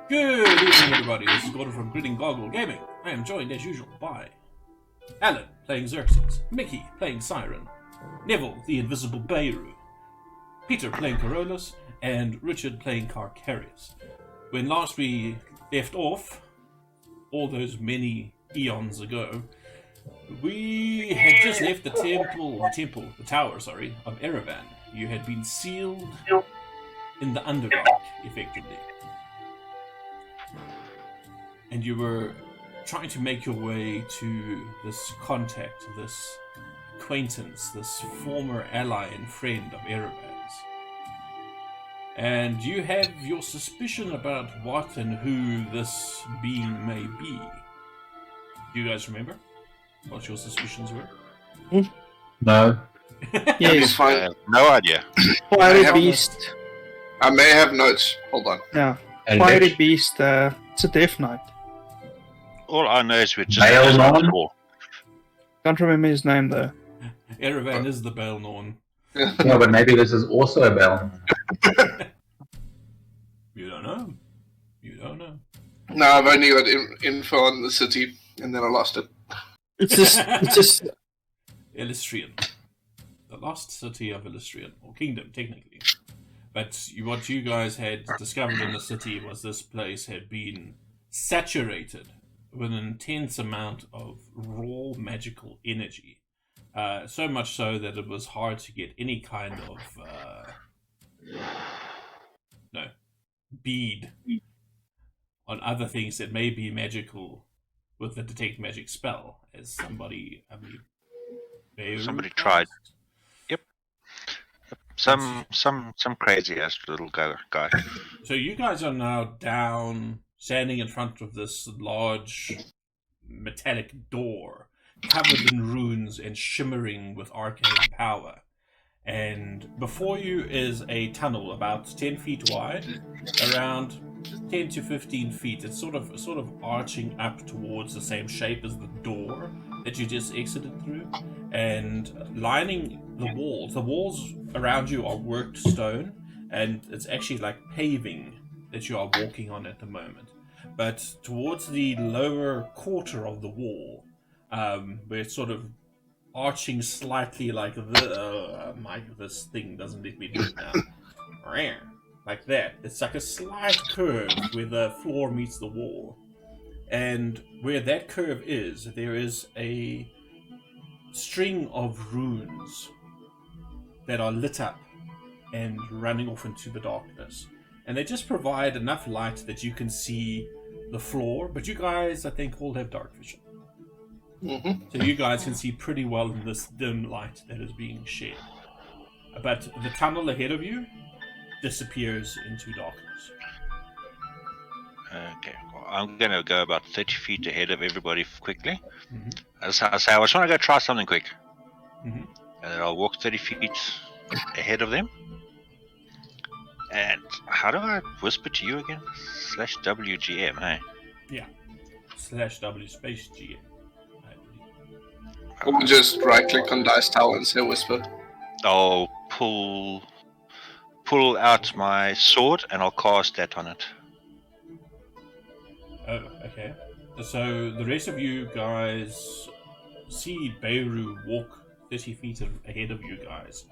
Good evening, everybody. This is Gordon from Grinning Goggle Gaming. I am joined, as usual, by Alan, playing Xerxes, Mickey, playing Siren, Neville, the Invisible Beirut, Peter, playing Carolus, and Richard, playing Carcarius. When last we left off, all those many eons ago, we had just left the tower, of Erevan. You had been sealed in the Underground, effectively. And you were trying to make your way to this contact, this acquaintance, this former ally and friend of Erevan's. And you have your suspicion about what and who this being may be. Do you guys remember what your suspicions were? No. Yes. No idea. Fiery beast. I may have notes. Hold on. Yeah. Fiery beast. It's a Death Knight. All I know is we're just Can't remember his name though. Erevan is the Baelnorn. No, but maybe this is also a bell. You don't know. You don't know. No, I've only got info on the city, and then I lost it. It's just Elysstrean. The lost city of Elysstrean, or kingdom, technically. But what you guys had discovered in the city was this place had been saturated with an intense amount of raw magical energy. So much so that it was hard to get any kind of bead on other things that may be magical with the detect magic spell, as somebody, I believe, somebody tried. Yep. Some crazy ass little guy. So you guys are now down, standing in front of this large metallic door, covered in runes and shimmering with arcane power. And before you is a tunnel about 10 feet wide, around 10 to 15 feet. It's sort of arching up towards the same shape as the door that you just exited through, and lining the walls around you are worked stone, and it's actually like paving that you are walking on at the moment. But towards the lower quarter of the wall, where it's sort of arching slightly like this thing doesn't let me do it now. Like that. It's like a slight curve where the floor meets the wall. And where that curve is, there is a string of runes that are lit up and running off into the darkness. And they just provide enough light that you can see the floor, but you guys, I think, all have dark vision. Mm-hmm. So you guys can see pretty well in this dim light that is being shed. But the tunnel ahead of you disappears into darkness. Okay, well, I'm gonna go about 30 feet ahead of everybody quickly. Mm-hmm. I just want to go try something quick. Mm-hmm. And then I'll walk 30 feet ahead of them. And how do I whisper to you again? /WGM, hey? Yeah. /W space GM. Or just right-click on Dice Tower and say whisper. I'll pull out my sword and I'll cast that on it. Oh, okay. So the rest of you guys see Beirut walk 30 feet ahead of you guys.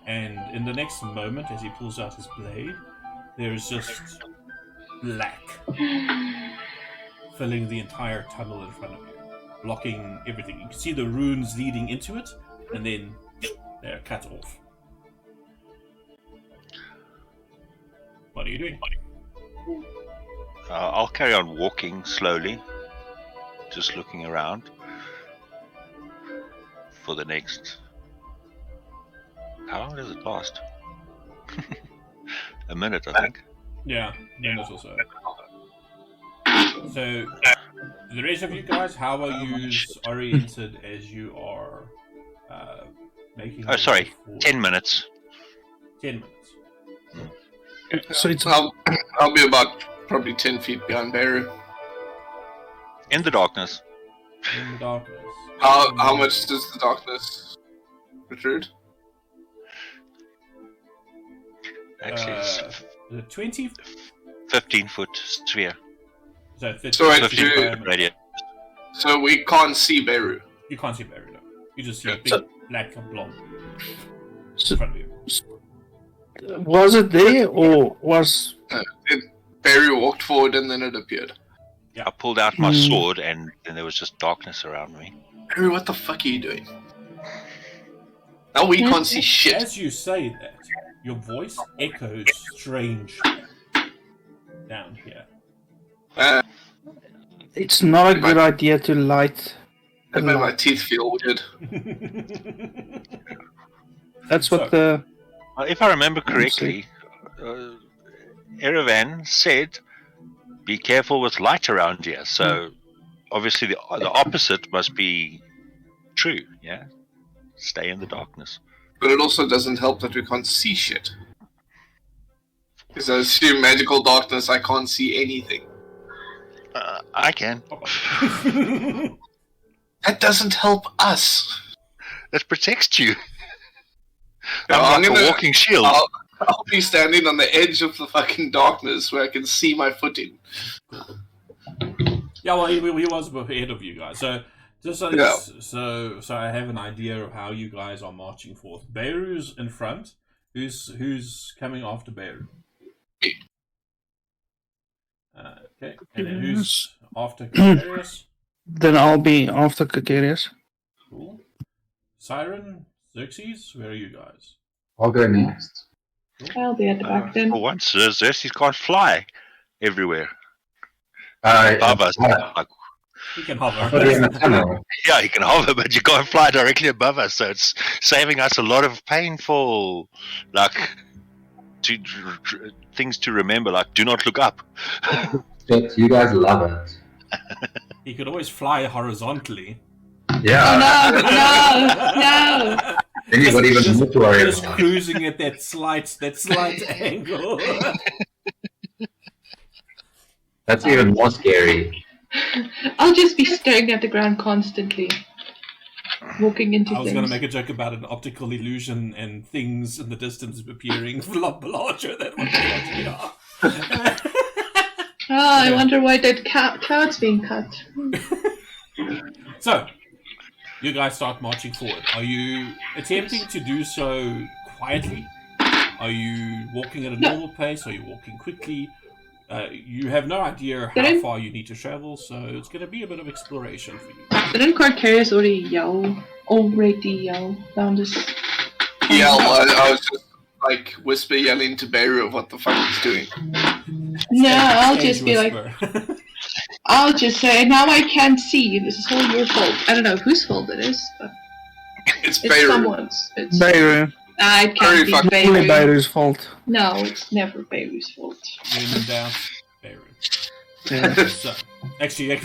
And in the next moment, as he pulls out his blade, there's just black filling the entire tunnel in front of you, blocking everything. You can see the runes leading into it, and then they're cut off. What are you doing? I'll carry on walking slowly, just looking around for the next... How long does it last? A minute, I think. Yeah, minutes or so. So, the rest of you guys, how are you oriented as you are making... Oh, sorry, 10 minutes. 10 minutes. so it's I'll be about probably 10 feet behind Beirut. In the darkness. In the darkness. How much does the darkness protrude? Actually, it's The 20... 15-foot sphere. So 50 So wait, 50 you- foot radius. So we can't see Beru. You can't see Barry, no. You just see a Yeah. big So- black blob in So, front of you. was it there or was? Beru walked forward and then it appeared. I pulled out my Hmm. sword, and then there was just darkness around me. Beru, what the fuck are you doing? Now we can't see shit. As you say that, your voice echoes strangely down here. It's not a good idea to light. a It made my light. teeth feel weird. That's what So- the. If I remember correctly, Erevan said, "Be careful with light around here." So obviously the opposite must be true. Yeah, stay in the darkness. But it also doesn't help that we can't see shit. Because I assume magical darkness, I can't see anything. I can. That doesn't help us. It protects you. No, I'm like I'm a gonna- walking shield. I'll be standing on the edge of the fucking darkness where I can see my footing. Yeah, well, he was ahead of you guys. So, just so, Yeah. so I have an idea of how you guys are marching forth. Beiru's in front. Who's coming after Beiru? Me. Okay, and then who's after Carius? Then I'll be after Kakarius. Cool. Siren, Xerxes, where are you guys? I'll go next. I'll be at the back then. For once, Xerxes can't fly everywhere. Uh, Above us. Like, You can I'll be in hover. the tunnel. yeah, you can hover, but you can't fly directly above us. So it's saving us a lot of painful, like, things to remember. Like, do not look up. Shit, you guys love it. You could always fly horizontally. Yeah. No! Then you've got even more to worry Just about. cruising at that slight angle. That's even more scary. I'll just be staring at the ground constantly. Walking into I was things. going to make a joke about an optical illusion and things in the distance appearing a lot larger than what they actually are. I wonder why that cloud's being cut. So, you guys start marching forward. Are you attempting to do so quietly? Are you walking at a No. normal pace? Are you walking quickly? You have no idea how Didn't- far you need to travel, so it's going to be a bit of exploration for you. Didn't Carcarius already yell down this? Yeah, I was just like whisper yelling to Beru of what the fuck he's doing. No, I'll Stage just be like, whisper. I'll just say, now I can't see. This is all your fault. I don't know whose fault it is, but It's it's Beru. someone's. It's Beiru. it Very can't be fucking- Only Beirut. Beiru's fault. No, it's never Beirut's fault. When in doubt, Beirut. Yeah. So, actually,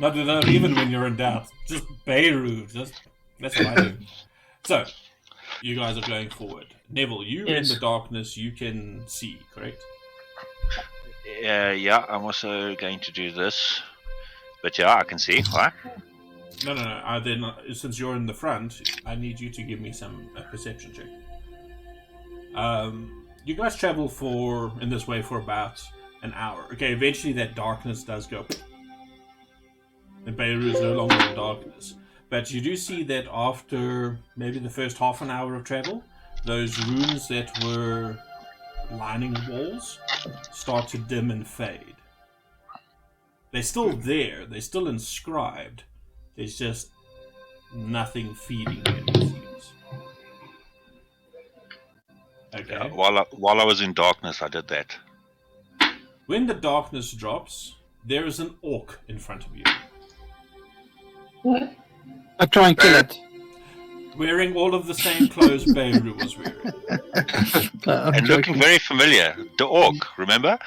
not even when you're in doubt. Just Beirut. That's what I do. So, you guys are going forward. Neville, you Yes. in the darkness, you can see, correct? Yeah, I'm also going to do this. But yeah, I can see. Right? No. Then, since you're in the front, I need you to give me a perception check. You guys travel in this way for about an hour. Okay, eventually that darkness does go. And Beirut is no longer in darkness. But you do see that after maybe the first half an hour of travel, those runes that were lining the walls start to dim and fade. They're still there, they're still inscribed. There's just nothing feeding them, it seems. Okay. Yeah, while I was in darkness, I did that. When the darkness drops, there is an orc in front of you, What? I try and kill it. wearing all of the same clothes Beirut was wearing. I'm And looking joking. very familiar. The orc, remember?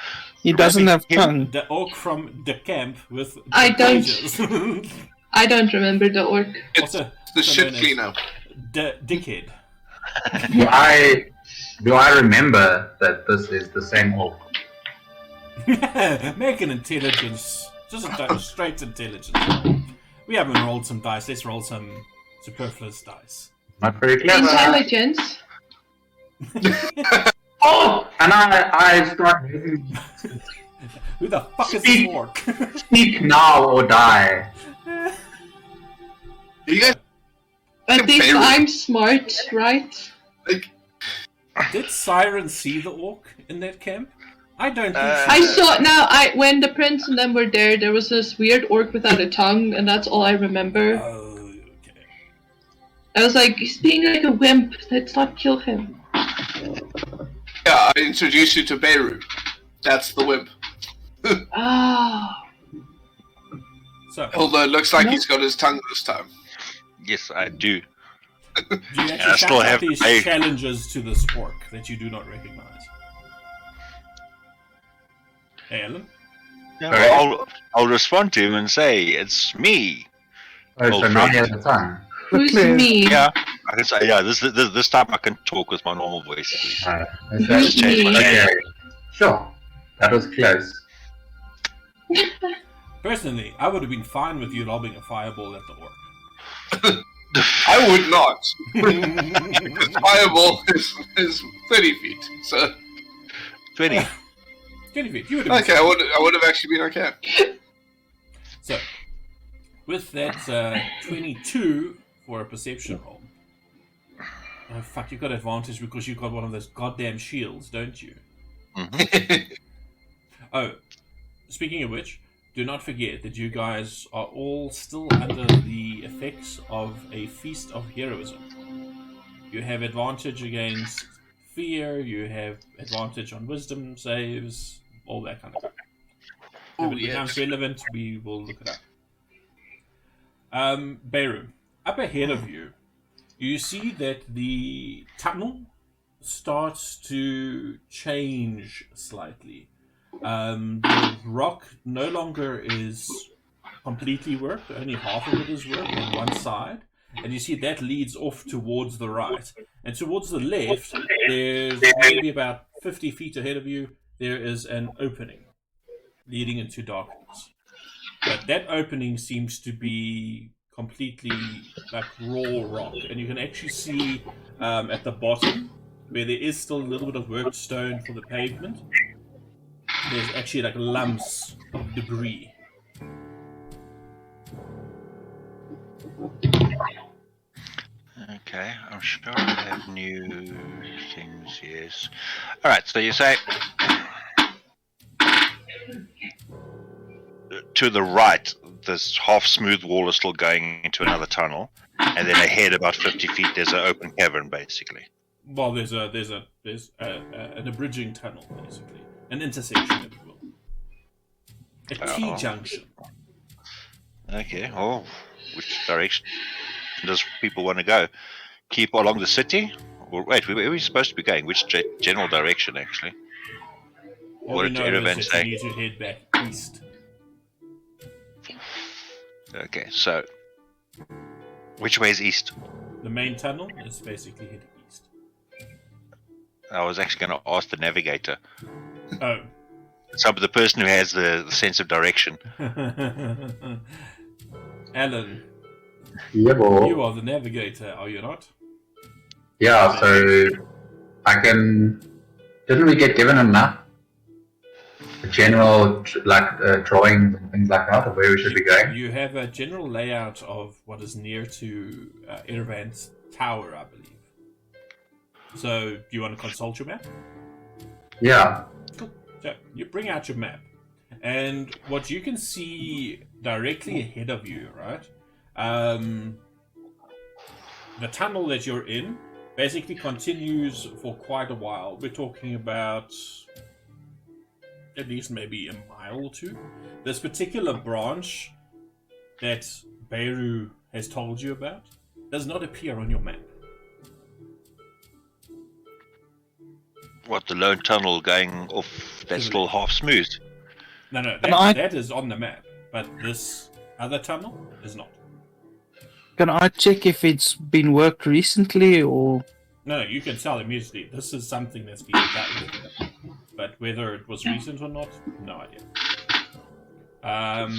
He doesn't have Him, tongue. the orc from the camp with I the don't- pages. I don't remember the orc. It's Also, the so shit known as cleaner. Dickhead. Do I remember that this is the same orc? Make an intelligence. Just a straight intelligence. We haven't rolled some dice. Let's roll some superfluous dice. Not very clever. Intelligence. Oh! And I start moving. Who the fuck is Speak. this orc? Speak now or die. You guys At least Beirut. I'm smart, right? like Did Siren see the orc in that camp? I don't think I saw when the prince and them were there. There was this weird orc without a tongue, and that's all I remember. Oh, okay. I was like, he's being like a wimp. Let's not kill him. yeah, I introduced you to Beirut. That's the wimp. Ah. So, Although it looks like No. he's got his tongue this time. Yes, I do. do you I actually still shout out have these a- challenges to this orc that you do not recognize? Hey, Alan? Yeah, Alright. well, I'll respond to him and say, it's me. Oh, so Old now he friend. has a tongue. Who's Clear. me? Yeah, I can say, yeah, this time I can talk with my normal voice at least. Is that- Who's change my me? name. Okay. Sure. That was close. Personally, I would have been fine with you lobbing a fireball at the orc. I would not. Because fireball is 30 feet. So 20. 20 feet. You would have okay, I would have actually been okay. So, with that 22 for a perception roll. Oh fuck, you got advantage because you got one of those goddamn shields, don't you? Oh, speaking of which, do not forget that you guys are all still under the effects of a feast of heroism. You have advantage against fear, you have advantage on wisdom saves, all that kind of stuff. If it becomes relevant, we will look it up. Beirut, up ahead of you, you see that the tunnel starts to change slightly. The rock no longer is completely worked, only half of it is worked on one side, and you see that leads off towards the right. And towards the left, there's maybe about 50 feet ahead of you, there is an opening leading into darkness. But that opening seems to be completely like raw rock, and you can actually see at the bottom, where there is still a little bit of worked stone for the pavement, there's actually like lumps of debris. Okay, I'm sure I have new things, yes. Alright, so you say to the right, this half smooth wall is still going into another tunnel, and then ahead about 50 feet there's an open cavern basically. Well, there's an abridging tunnel, basically. An intersection, if you will. A T-junction. Okay, oh, which direction does people want to go? Keep along the city? Or wait, where are we supposed to be going? Which general direction, actually? All What we did know Erevan is that say? you need to head back east. Okay, so which way is east? The main tunnel is basically heading east. I was actually going to ask the navigator. Oh. Some the person who has the sense of direction. Alan, Yeah, boy. you are the navigator, are you not? Yeah, so I can. Didn't we get given a map? A general drawings and things like that of where we should be going. You have a general layout of what is near to Erevan's tower, I believe. So, do you want to consult your map? Yeah. Cool. So, you bring out your map. And what you can see directly ahead of you, right? The tunnel that you're in basically continues for quite a while. We're talking about at least maybe a mile or two. This particular branch that Beirut has told you about does not appear on your map. What, the lone tunnel going off that's still half smooth? No, that is on the map, but this other tunnel is not. Can I check if it's been worked recently or? No, you can tell immediately. This is something that's being done. But whether it was recent or not, no idea.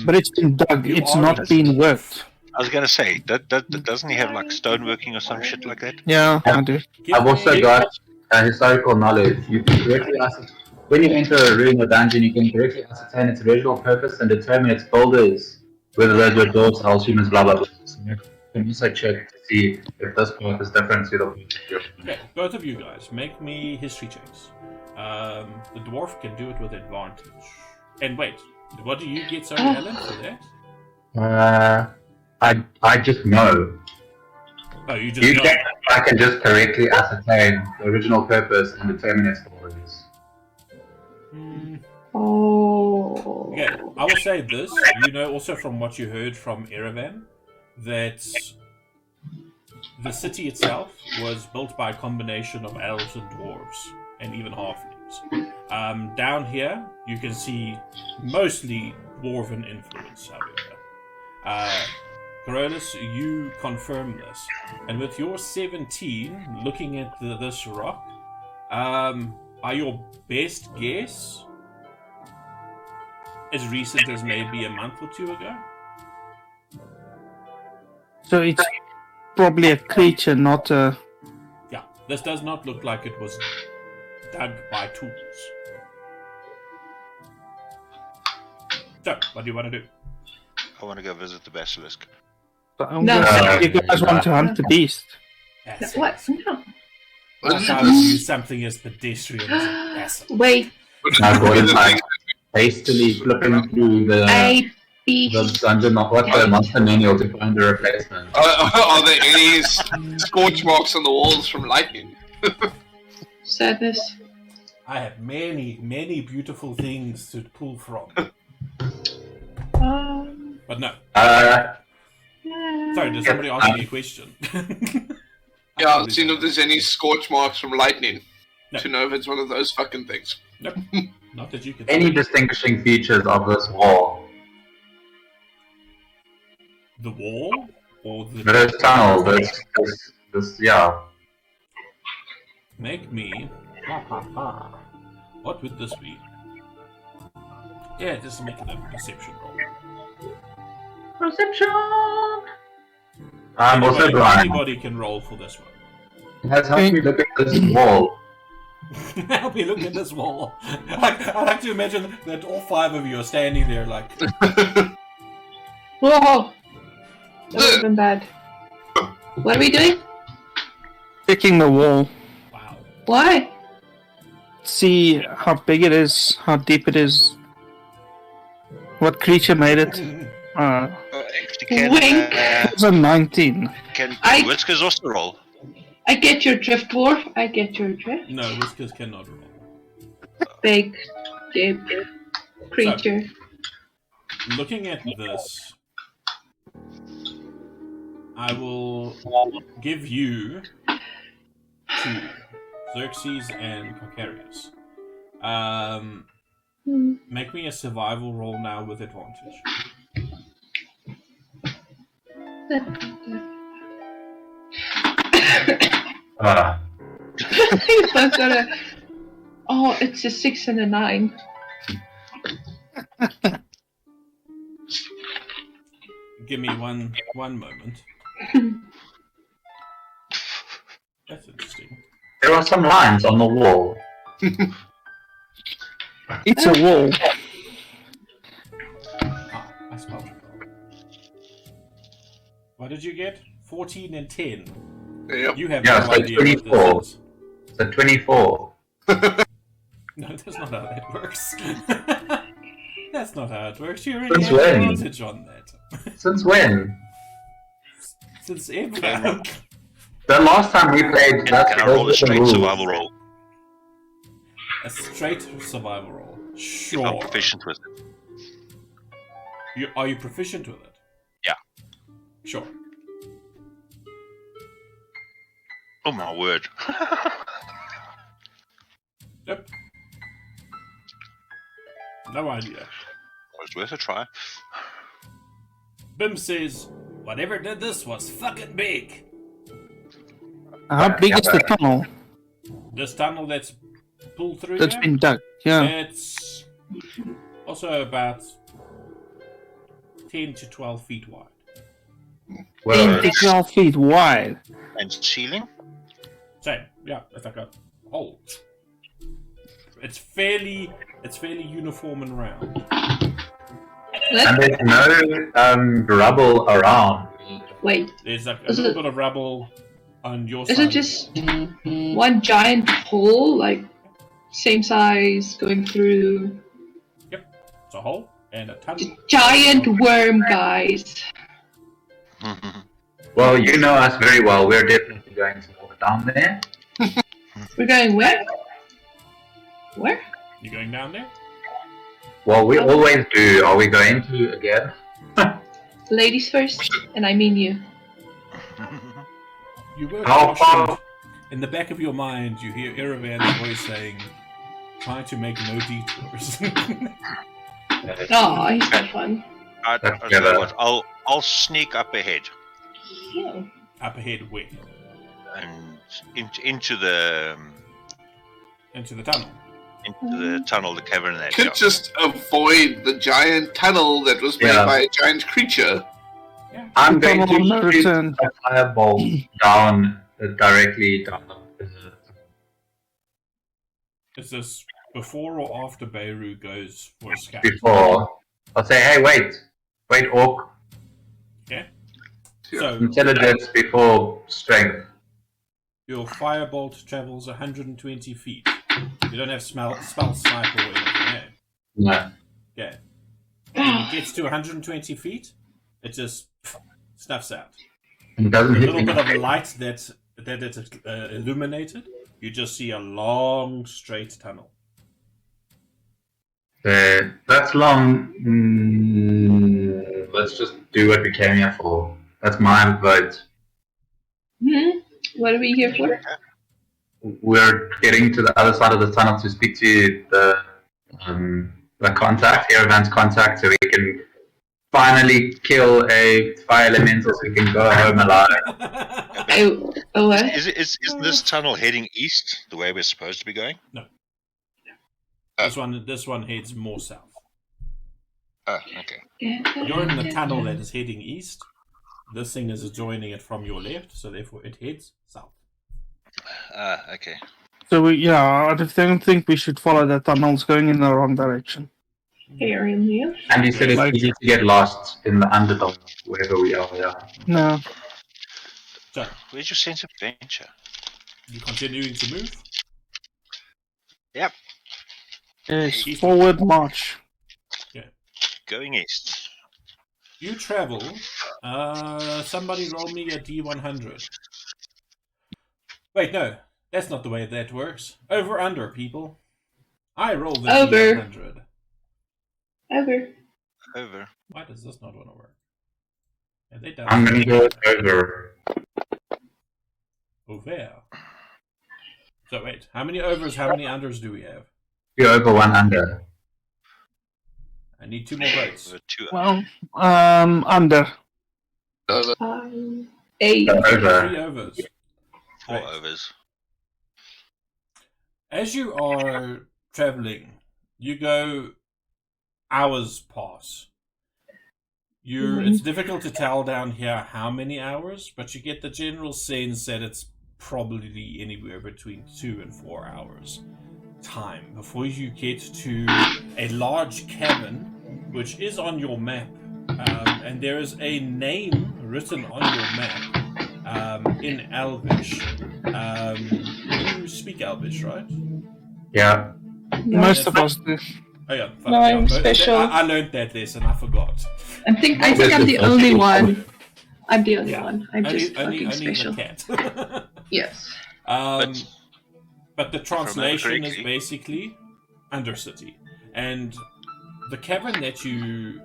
But it's been dug. You It's are not in- been worked. I was going to say, doesn't he have like stoneworking or some shit like that? Yeah, I do. Give I've also me- got historical knowledge. You can correctly ask when you enter a room or dungeon, you can correctly ascertain its original purpose and determine its builders, whether those were dwarves, elves, humans, blah blah blah. So you can also check to see if this path is different to the path. Okay, both of you guys, make me history checks. The dwarf can do it with advantage. And wait, what do you get, sorry, Alan, for that? I just know. Oh, you just know. I can just correctly ascertain the original purpose and determine its builders. Oh. Okay, I will say this. You know also from what you heard from Erevan that the city itself was built by a combination of elves and dwarves, and even halflings. Down here, you can see mostly dwarven influence, however. Corollas, you confirm this. And with your 17, looking at this rock, are your best guess as recent as maybe a month or two ago? So it's probably a creature, not a... Yeah, this does not look like it was dug by tools. So, what do you want to do? I want to go visit the basilisk. No. You guys want to hunt the beast? That's What? No. That's how you use something as pedestrian as a basilisk. Wait. Now Gordon's like hastily flipping through the dungeon, the monster manual to find the replacement. Are there any scorch marks on the walls from lightning? Sadness. I have many, many beautiful things to pull from. But no. Sorry, did somebody ask me a question? Yeah, seeing if there's any scorch marks from lightning. No. To know if it's one of those fucking things. Nope. Not that you can Any see. distinguishing features of this wall? The wall? Or the... This tunnel, this, yeah. Make me... What would this be? Yeah, just make it a perception roll. Perception! I'm also Anybody, blind. anybody can roll for this one. Let's help me look at this wall. Help me look at this wall. I like to imagine that all five of you are standing there like... Whoa! That would have been bad. What are we doing? Checking the wall. Wow. Why? See how big it is, how deep it is. What creature made it? Actually, can Wink. It's a 19. can I- Whiskers also roll? I get your drift, dwarf. I get your drift. No, Whiskers cannot roll. Big, deep creature. Looking at this, I will give you two, Xerxes and Cocarius. Make me a survival roll now with advantage. He's both got a. Oh, it's a 6 and a 9. Give me one moment. That's interesting. There are some lines on the wall. It's a wall. Ah, I spelled it wrong. What did you get? 14 and 10. Yep. You have Yeah, no so idea what 24. this is. So 24. No, that's not how that works. That's not how it works. You already Since have when? advantage on that. Since when? Since ever. The last time we played, Can I roll a straight survival roll? A straight survival roll. If I'm Sure. proficient with it. Are you proficient with it? Yeah. Sure. Oh my word. Yep. No idea. It's worth a try. Bim says, whatever did this was fucking big. How big is the tunnel This tunnel that's pulled through that's here, been dug? Yeah. it's also about 10 to 12 feet wide. 10 Well, to 12 feet wide. And ceiling? Same, yeah, it's like a hole. It's fairly uniform and round. And there's no rubble around. Wait, There's like a Is little it- bit of rubble on your is side. it just one giant hole, like same size, going through? It's a hole and a tunnel. Giant worm, guys. Well, you know us very well. We're definitely going to walk down there. We're going where? Where? You going down there? Well, we always do. Are we going to again? Ladies first, and I mean you. You were How cautioned. far? In the back of your mind, you hear Iravan's voice saying, "Try to make no detours." Oh, he's got fun. I'll tell you what, I'll sneak up ahead Yeah. Up ahead, where? and into the tunnel. the cavern there. Could just avoid the giant tunnel that was made Yeah. by a giant creature. I'm going Tunnel of no to shoot return. a fireball down, directly down. Is this before or after Beirut goes for a scout? Before. I'll say, hey, wait, Orc. Okay. So Intelligence before strength. your firebolt travels 120 feet. You don't have spell sniper or anything, eh? No. Okay. When it gets to 120 feet, it just snuffs out. It doesn't A hit little me. bit of light that it's illuminated. You just see a long, straight tunnel. That's long. Let's just do what we came here for. That's my vote. What are we here for? We're getting to the other side of the tunnel to speak to the contact, Iravan's contact, so we can finally kill a fire elemental so we can go home alive. Oh, what? Is this tunnel heading east the way we're supposed to be going? This one heads more south. Oh, okay. You're in the tunnel that is heading east. This thing is adjoining it from your left, so therefore it heads south. Okay. So I don't think we should follow the tunnels going in the wrong direction. Aaron, yeah. And you said it's Like- easy to get lost in the underdog, wherever we are. Yeah. No. So, Where's your sense of adventure? you continuing to move? Yep. Yes, forward march. Going east. You travel. Somebody roll me a D100. Wait, no. That's not the way that works. Over, under, people. I roll the Over. D100. Over. Why does this not want to work? Have they done I'm gonna go over. over? So wait, how many overs, how many unders do we have? You're over, one under. I need 2 more votes. Over 2. Well, under. 8. Over. 3 overs. 4 Right. overs. As you are traveling, you go hours pass. It's difficult to tell down here how many hours, but you get the general sense that it's probably anywhere between 2 and 4 hours time before you get to a large cabin, which is on your map, and there is a name written on your map in Elvish. You speak Elvish, right? Yeah. Most of us do. Oh yeah. fuck, No, I'm but special. I learned that lesson. I forgot. I think I'm the only one. I'm the only one. I'm just fucking special. the cat. Yes. But the translation is correctly- basically Undercity, and the cavern that you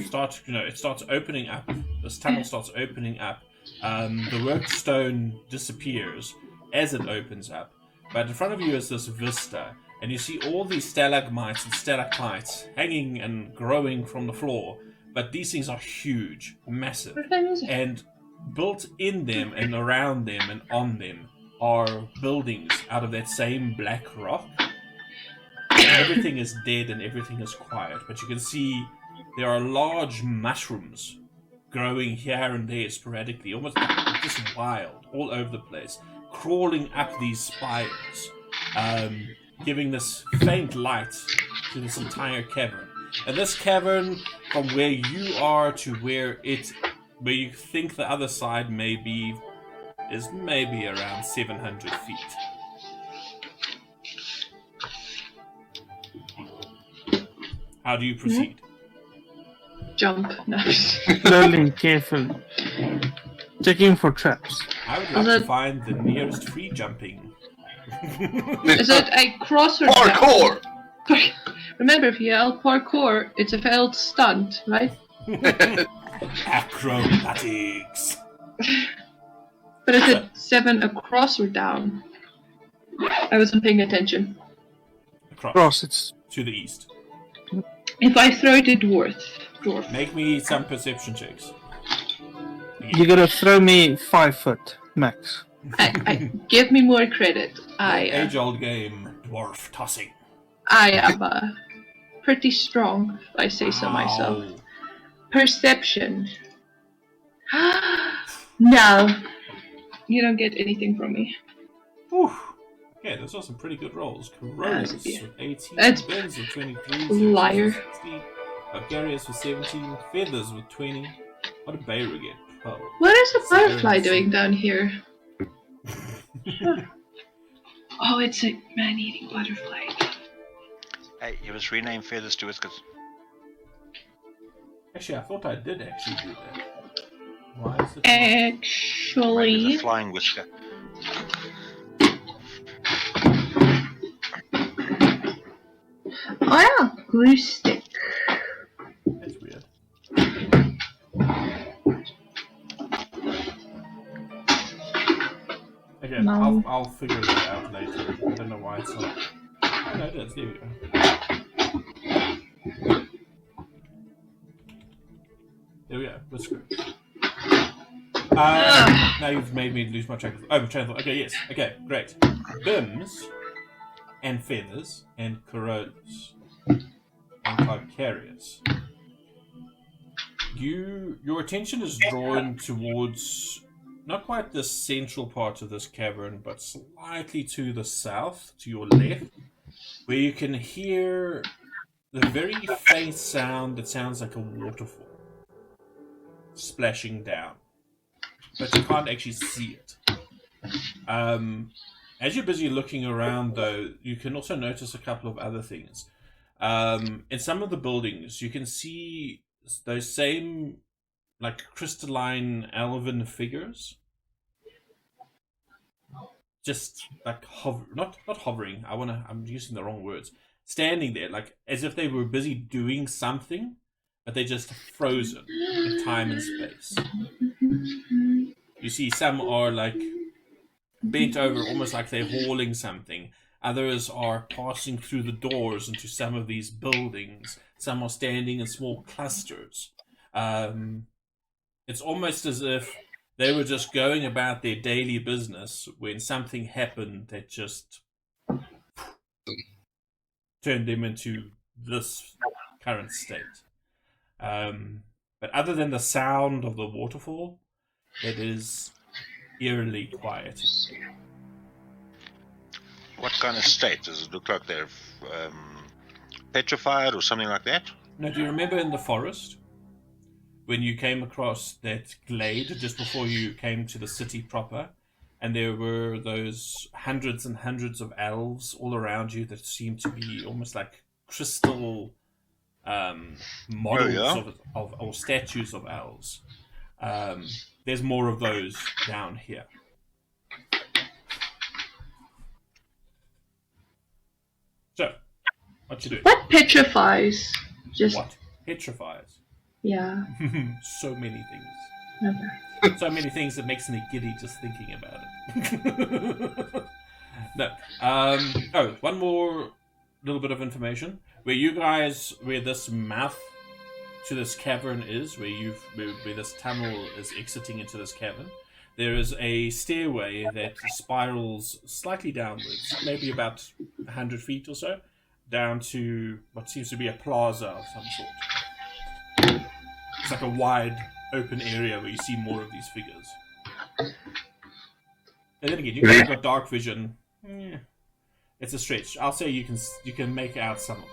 start, it starts opening up. This tunnel starts opening up. The worked stone disappears as it opens up, but in front of you is this vista, and you see all these stalagmites and stalactites hanging and growing from the floor. But these things are huge, massive, What time is it? and built in them and around them and on them are buildings out of that same black rock. And everything is dead and everything is quiet, but you can see there are large mushrooms growing here and there sporadically, almost just wild, all over the place, crawling up these spires. giving this faint light to this entire cavern. And this cavern, from where you are to where you think the other side may be, is maybe around 700 feet. How do you proceed? Jump. No. Slowly, carefully. Checking for traps. I would like to find the nearest free jumping. Is it a cross or Parkour! down? Remember, if you yell parkour, it's a failed stunt, right? Acrobatics. But is it 7 across or down? I wasn't paying attention. Cross, it's To the east. If I throw it to dwarf. Make me some perception checks. you gotta throw me 5 foot max. I give me more credit. Age-old game, dwarf tossing. I am pretty strong, if I say so myself. Ow. Perception. No. You don't get anything from me. Whew. Okay, those are some pretty good rolls. Coronas with 18, That's Benz with 23, liar. Xerxes with 60, Bulgarius with 17, Feathers with 20. What did Bayra get? 12. What is a butterfly doing down here? Oh, it's a man-eating butterfly. Hey, you must rename Feathers to Whiskers. Actually, I thought I did actually do that. Why is it? Maybe Actually, the flying whisker. oh yeah, glue stick. That's weird. Okay, No. I'll figure that out later. I don't know why it's not. Oh, no, it is. There we go. There we go. Whisker. Now you've made me lose my train of thought. Okay, yes. Okay, great. Bims and Feathers and Corollas and Carcarius. Your attention is drawn towards not quite the central part of this cavern, but slightly to the south, to your left, where you can hear the very faint sound that sounds like a waterfall splashing down. But you can't actually see it. As you're busy looking around, though, you can also notice a couple of other things. In some of the buildings, you can see those same, like, crystalline elven figures. Just, like, not hovering. I'm using the wrong words. Standing there, like, as if they were busy doing something, but they're just frozen in time and space. You see, some are like bent over, almost like they're hauling something. Others are passing through the doors into some of these buildings. Some are standing in small clusters. It's almost as if they were just going about their daily business when something happened that just turned them into this current state. But other than the sound of the waterfall, it is eerily quiet. What kind of state? Does it look like they're petrified or something like that? Now, do you remember in the forest when you came across that glade just before you came to the city proper, and there were those hundreds and hundreds of elves all around you that seemed to be almost like crystal models of or statues of elves? There's more of those down here. So, what you doing? What petrifies? Just What petrifies? yeah. So many things. Never. So many things that makes me giddy just thinking about it. No. Oh, one more little bit of information. Where this mouth to this cavern is, where this tunnel is exiting into this cavern, there is a stairway that spirals slightly downwards, maybe about 100 feet or so, down to what seems to be a plaza of some sort. It's like a wide, open area where you see more of these figures. And then again, you guys got dark vision. It's a stretch. I'll say you can make out some of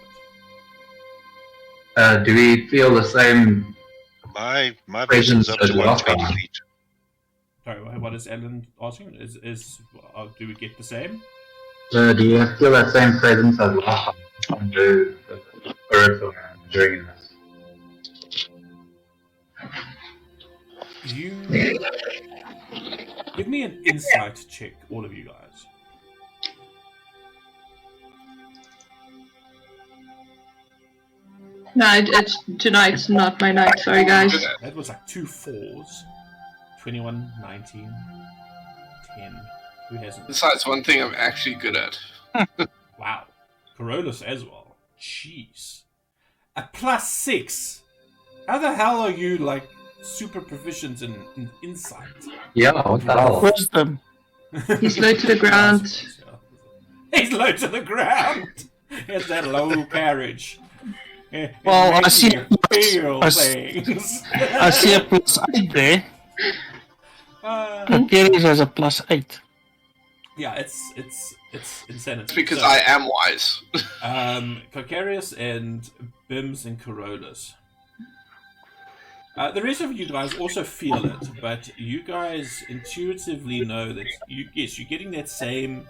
it. Do we feel the same? My vision's up to 120 feet. Sorry, what is Ellen asking? Do we get the same? Do you feel that same presence as last time on the spirits during this? You give me an insight check, all of you guys. No, tonight's not my night. Sorry, guys. That was like 2 4s. 21, 19, 10. Who hasn't? Besides, one thing I'm actually good at. Wow. Carolus as well. Jeez. A +6. How the hell are you like super proficient in insight? Yeah, what the hell? Wisdom. He's low to the ground. He's low to the ground. Here's that low carriage. Well, I see a things. I see a +8 there. Carries has a +8. Yeah, it's insanity. It's because So, I am wise. Calcarius and Bims and Carolus. The rest of you guys also feel it, but you guys intuitively know that you're getting that same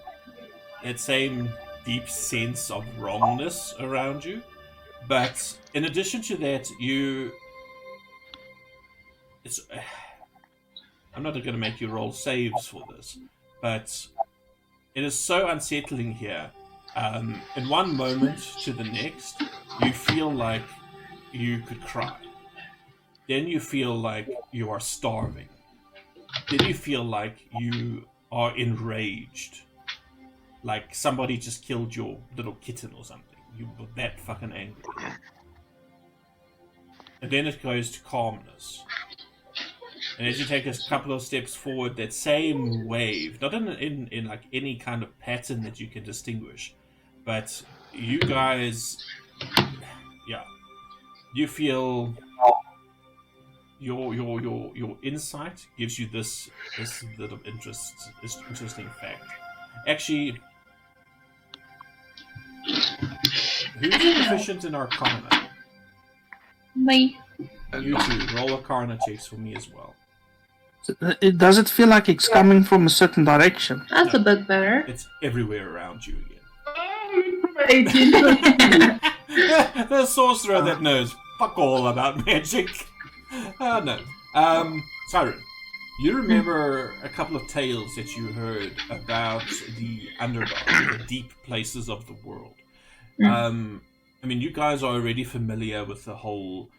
deep sense of wrongness around you. But in addition to that, I'm not going to make you roll saves for this, but it is so unsettling here. In one moment to the next, you feel like you could cry. Then you feel like you are starving. Then you feel like you are enraged. Like somebody just killed your little kitten or something. You were that fucking angry. And then it goes to calmness. And as you take a couple of steps forward, that same wave, not in like any kind of pattern that you can distinguish, but you guys, yeah, you feel your insight gives you this little interesting fact. Actually, who's proficient in Arcana? Me. You two, roll Arcana checks for me as well. Does it feel like it's coming from a certain direction? That's a bit better. It's everywhere around you again. 18. The sorcerer that knows fuck all about magic. No. Siren, you remember a couple of tales that you heard about the Underdark, the deep places of the world. I mean, you guys are already familiar with the whole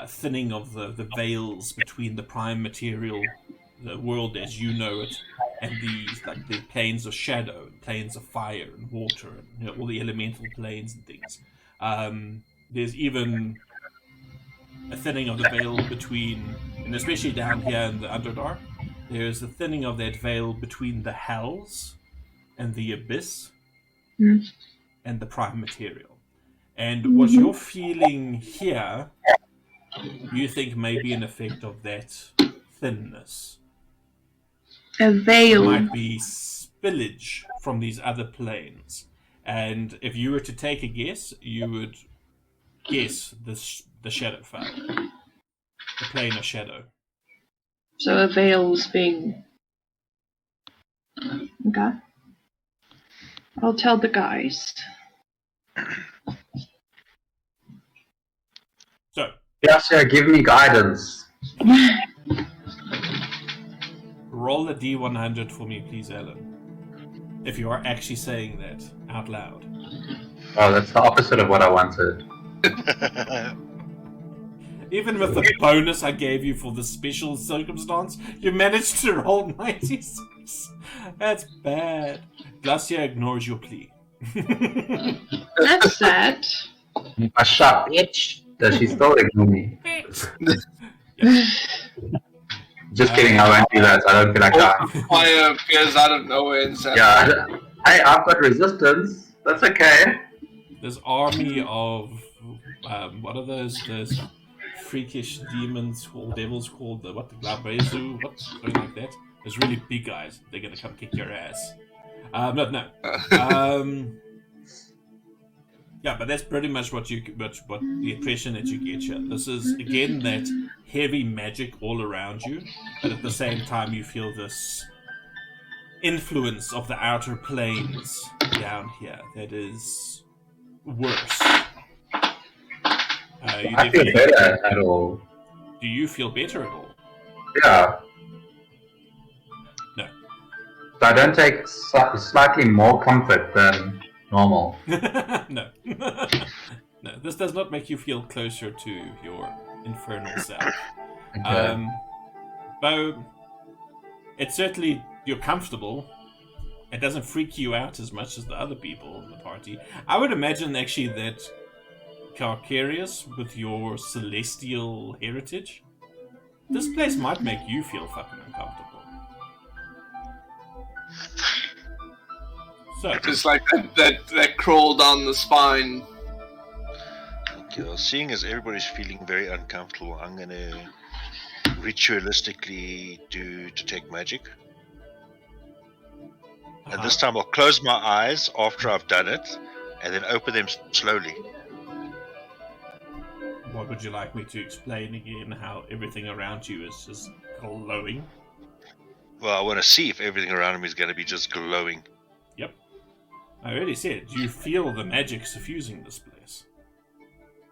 thinning of the veils between the prime material, the world as you know it, and the planes of shadow, and planes of fire and water, and all the elemental planes and things. There's even a thinning of the veil between, and especially down here in the Underdark, there's a thinning of that veil between the hells and the abyss and the prime material. And what you're feeling here, you think may be an effect of that thinness. A veil. It might be spillage from these other planes. And if you were to take a guess, you would guess the shadow fell. The plane of shadow. So a veil's being... Okay. I'll tell the guys. So, Yes, sir, give me guidance. roll a D100 for me, please, Ellen. If you are actually saying that out loud. Oh, that's the opposite of what I wanted. Even with the bonus I gave you for the special circumstance, you managed to roll 96. That's bad. Glacia ignores your plea. That's sad. A sharp bitch. Does she still ignore me? Just kidding, I won't do that. I don't feel like that. Fire appears out of nowhere and says, Yeah. Hey, I've got resistance. That's okay. This army of what are those freakish demons or devils called the Glabezu, something like that. Those really big guys. They're gonna come kick your ass. No. Yeah, but that's pretty much what the impression that you get here. This is again that heavy magic all around you, but at the same time you feel this influence of the outer planes down here that is worse. I feel better at all. Do you feel better at all? Yeah. No. So I don't take slightly more comfort than normal. No. No, this does not make you feel closer to your infernal self. Okay. Though, it's certainly, you're comfortable. It doesn't freak you out as much as the other people in the party. I would imagine, actually, that Carcarius, with your celestial heritage, this place might make you feel fucking uncomfortable. So, It's like that crawl down the spine. Okay, well, seeing as everybody's feeling very uncomfortable, I'm gonna ritualistically detect magic. And this time I'll close my eyes after I've done it, and then open them slowly. What would you like me to explain again? How everything around you is just glowing? Well, I want to see if everything around me is going to be just glowing. Yep. I already said, you feel the magic suffusing this place.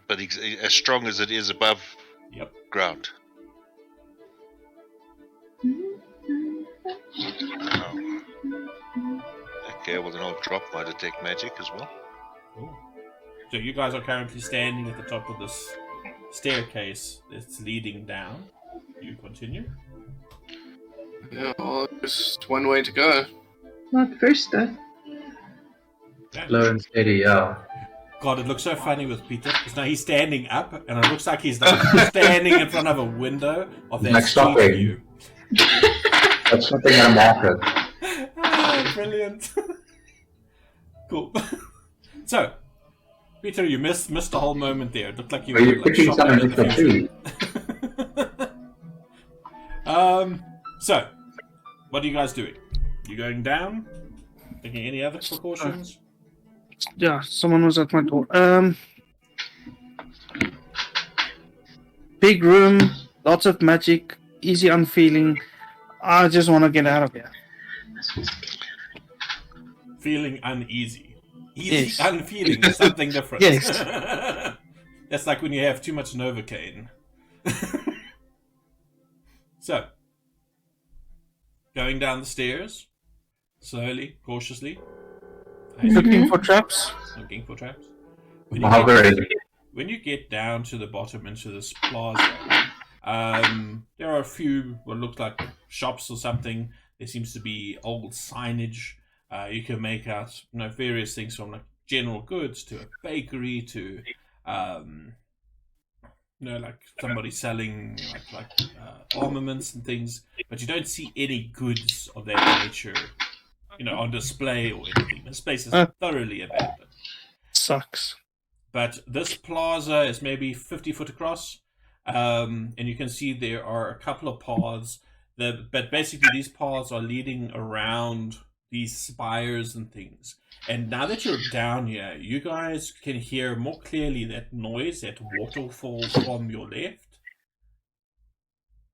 But as strong as it is above ground. Oh. Okay, well then I'll drop my detect magic as well. Cool. So you guys are currently standing at the top of this staircase that's leading down. You continue? Yeah, well, just one way to go. Not first, though. Slow and steady, yeah. God, it looks so funny with Peter, because now he's standing up, and it looks like he's like standing in front of a window of that Like street shopping. view. That's something in a market. Ah, brilliant. Cool. So, Peter, you missed the whole moment there. It looked like you Are were you like picking shopping something in the for future. food? So, what are you guys doing? You going down? Taking any other precautions? Yeah, someone was at my door. Big room, lots of magic, easy unfeeling. I just want to get out of here. Feeling uneasy. Easy, Yes. unfeeling is something different. Yes. That's like when you have too much Novocaine. So, going down the stairs, slowly, cautiously. Looking for traps. Looking for traps. Margaret. When you get down to the bottom into this plaza, there are a few what look like shops or something. There seems to be old signage. You can make out various things from like general goods to a bakery to like somebody selling like armaments and things. But you don't see any goods of that nature, on display or anything. The space is thoroughly abandoned. Sucks. But this plaza is maybe 50 foot across, and you can see there are a couple of paths. But basically, these paths are leading around these spires and things. And now that you're down here, you guys can hear more clearly that noise, that waterfall from your left.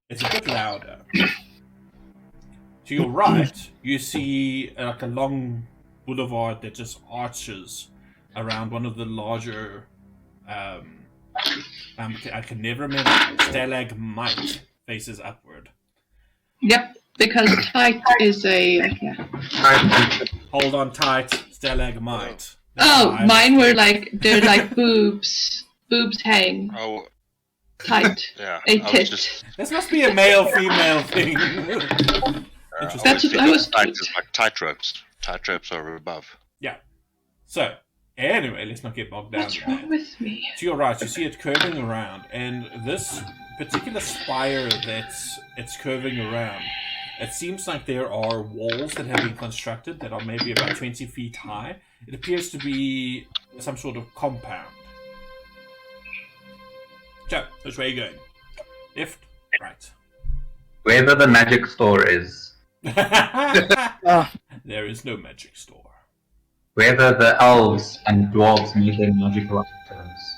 It's a bit louder. To your right, you see like a long boulevard that just arches around one of the larger, I can never remember, stalagmite faces upward. Yep, because tight is a... Hold on tight, stalagmite. Oh, mine were like, they're like boobs. Boobs hang. Oh, Tight. yeah. A tit. This must be a male-female thing. That's what I was tight is like tight-ropes. Tight-ropes are above. Yeah. So, anyway, let's not get bogged down What's in wrong that. with me? To your right, you see it curving around, and this particular spire it's curving around, it seems like there are walls that have been constructed that are maybe about 20 feet high. It appears to be some sort of compound. So, which way are you going? Left? Right. Wherever the magic store is. There is no magic store. whether the elves and dwarves made their magical items.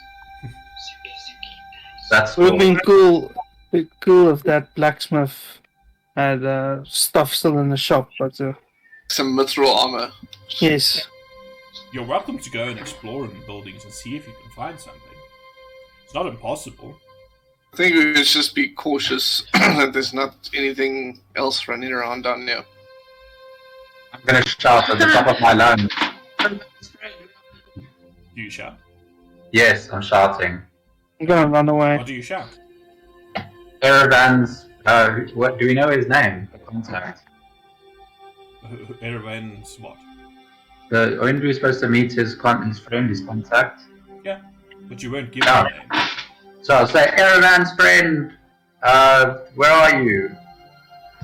That's It would have cool. been cool if that blacksmith had stuff still in the shop, but Some mithril armor. yes. You're welcome to go and explore in the buildings and see if you can find something. It's not impossible. I think we should just be cautious that there's not anything else running around down there. I'm gonna shout at the top of my lungs. Do you shout? Yes, I'm shouting. I'm gonna run away. Or do you shout? Erevan's, what, do we know his name? The contact. Erevan's what? When we supposed to meet his friend, his contact? Yeah, but you won't give No. him a name. So I'll say, Erevan's friend, where are you?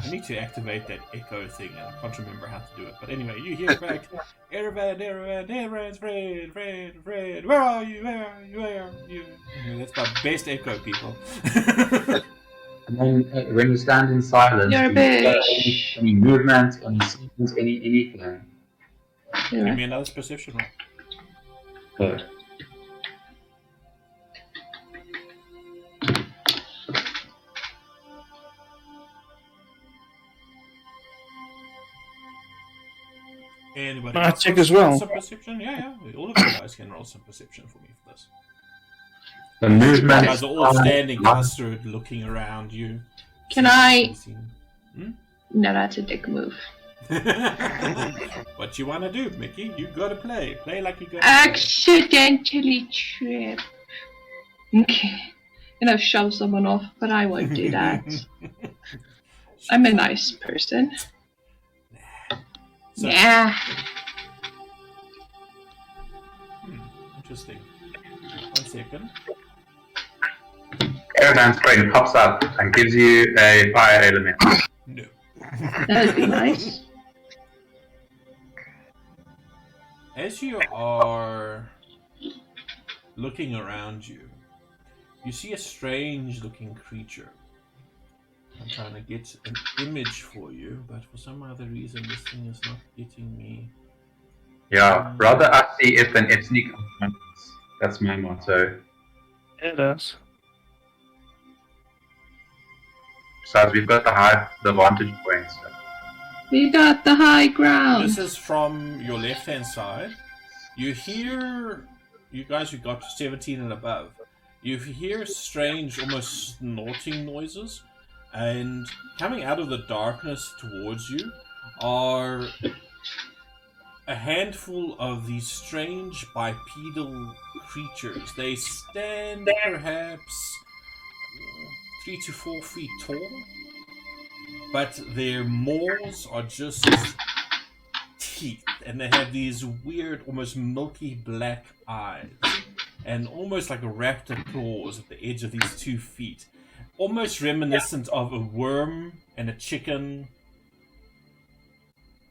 I need to activate that echo thing, and I can't remember how to do it. But anyway, you hear back, Erevan's friend, where are you, where are you, where are you? That's my best echo, people. And then when you stand in silence, You're a do you bitch. see any movement, any sequence, anything. Give Yeah. me another perception roll. Good. Anybody I else check want as well. Some perception? Yeah. All of you guys can roll some perception for me for this. The You movement guys are all standing clustered, looking around you. Can I- Hmm? No, that's a dick move. What you wanna do, Mickey? You gotta play. Play like you gotta Accidentally trip. Okay. Shove someone off, but I won't do that. I'm a nice person. So, Yeah. Interesting. 1 second. Erevan's friend pops up and gives you a fire element. No. That would be nice. As you are looking around you, you see a strange looking creature. I'm trying to get an image for you, but for some other reason this thing is not getting me. Yeah, rather us see if an ethnic component. That's my motto. It is. Besides, we've got the vantage point. So. We got the high ground. This is from your left hand side. You hear, you guys who got 17 and above, you hear strange, almost snorting noises, and coming out of the darkness towards you are a handful of these strange bipedal creatures. They stand perhaps 3 to 4 feet tall, but their maws are just teeth, and they have these weird, almost milky black eyes, and almost like a raptor claws at the edge of these 2 feet, almost reminiscent of a worm and a chicken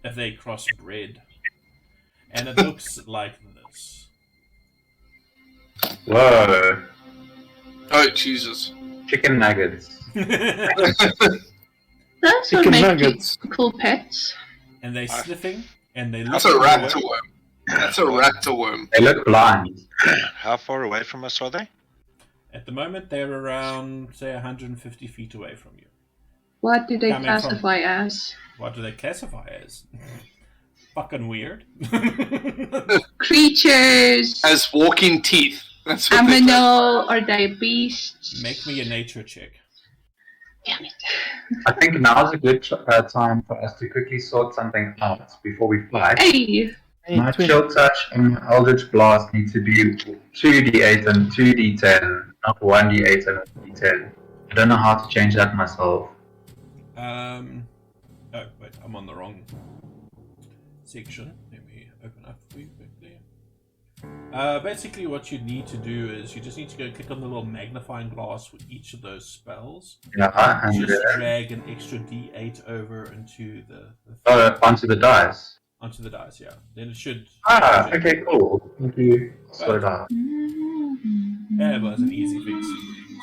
if they crossbred. And it looks like this. Whoa. Oh, Jesus. Chicken nuggets. That's what Chicken makes nuggets. cool pets. And they sniffing, and they That's a looking away. raptor-worm. That's a raptor-worm. They look blind. How far away from us are they? At the moment, they're around, say, 150 feet away from you. What do they Coming from- classify as? What do they classify as? Fucking weird. Creatures. As walking teeth. That's what they Aminal. Are they beasts? Make me a nature check. Damn it. I think now's a good time for us to quickly sort something out before we fly. Hey. My chill touch and my eldritch blast need to be 2d8 and 2d10, not 1d8 and 1d10. I don't know how to change that myself. Oh, wait, I'm on the wrong section. Let me open up for you quickly. Basically, what you need to do is you just need to go click on the little magnifying glass with each of those spells. Yeah, and Just drag an extra d8 over into the onto the dice. onto the dice, yeah. Then it should. Ah, okay, cool. Thank you. Sort it out. Yeah, it was an easy fix.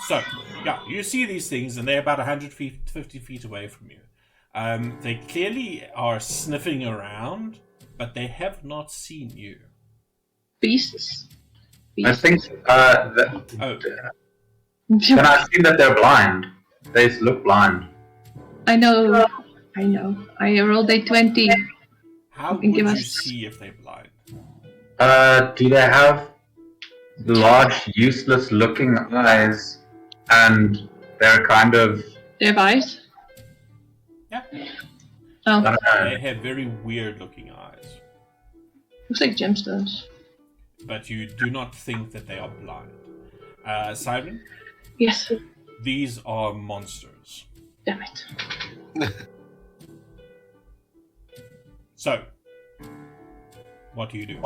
So, yeah, you see these things, and they're about 150 feet away from you. They clearly are sniffing around, but they have not seen you. Beasts. I think. Oh, Can I see that they're blind? They look blind. I know. I rolled a 20. how And would give you us- see if they're blind? Do they have large, useless-looking eyes, and they're kind of? They have eyes? Yeah. Oh, I don't know. They have very weird-looking eyes, looks like gemstones. but you do not think that they are blind. Siren, Yes. these are monsters. Damn it. So, what do you do?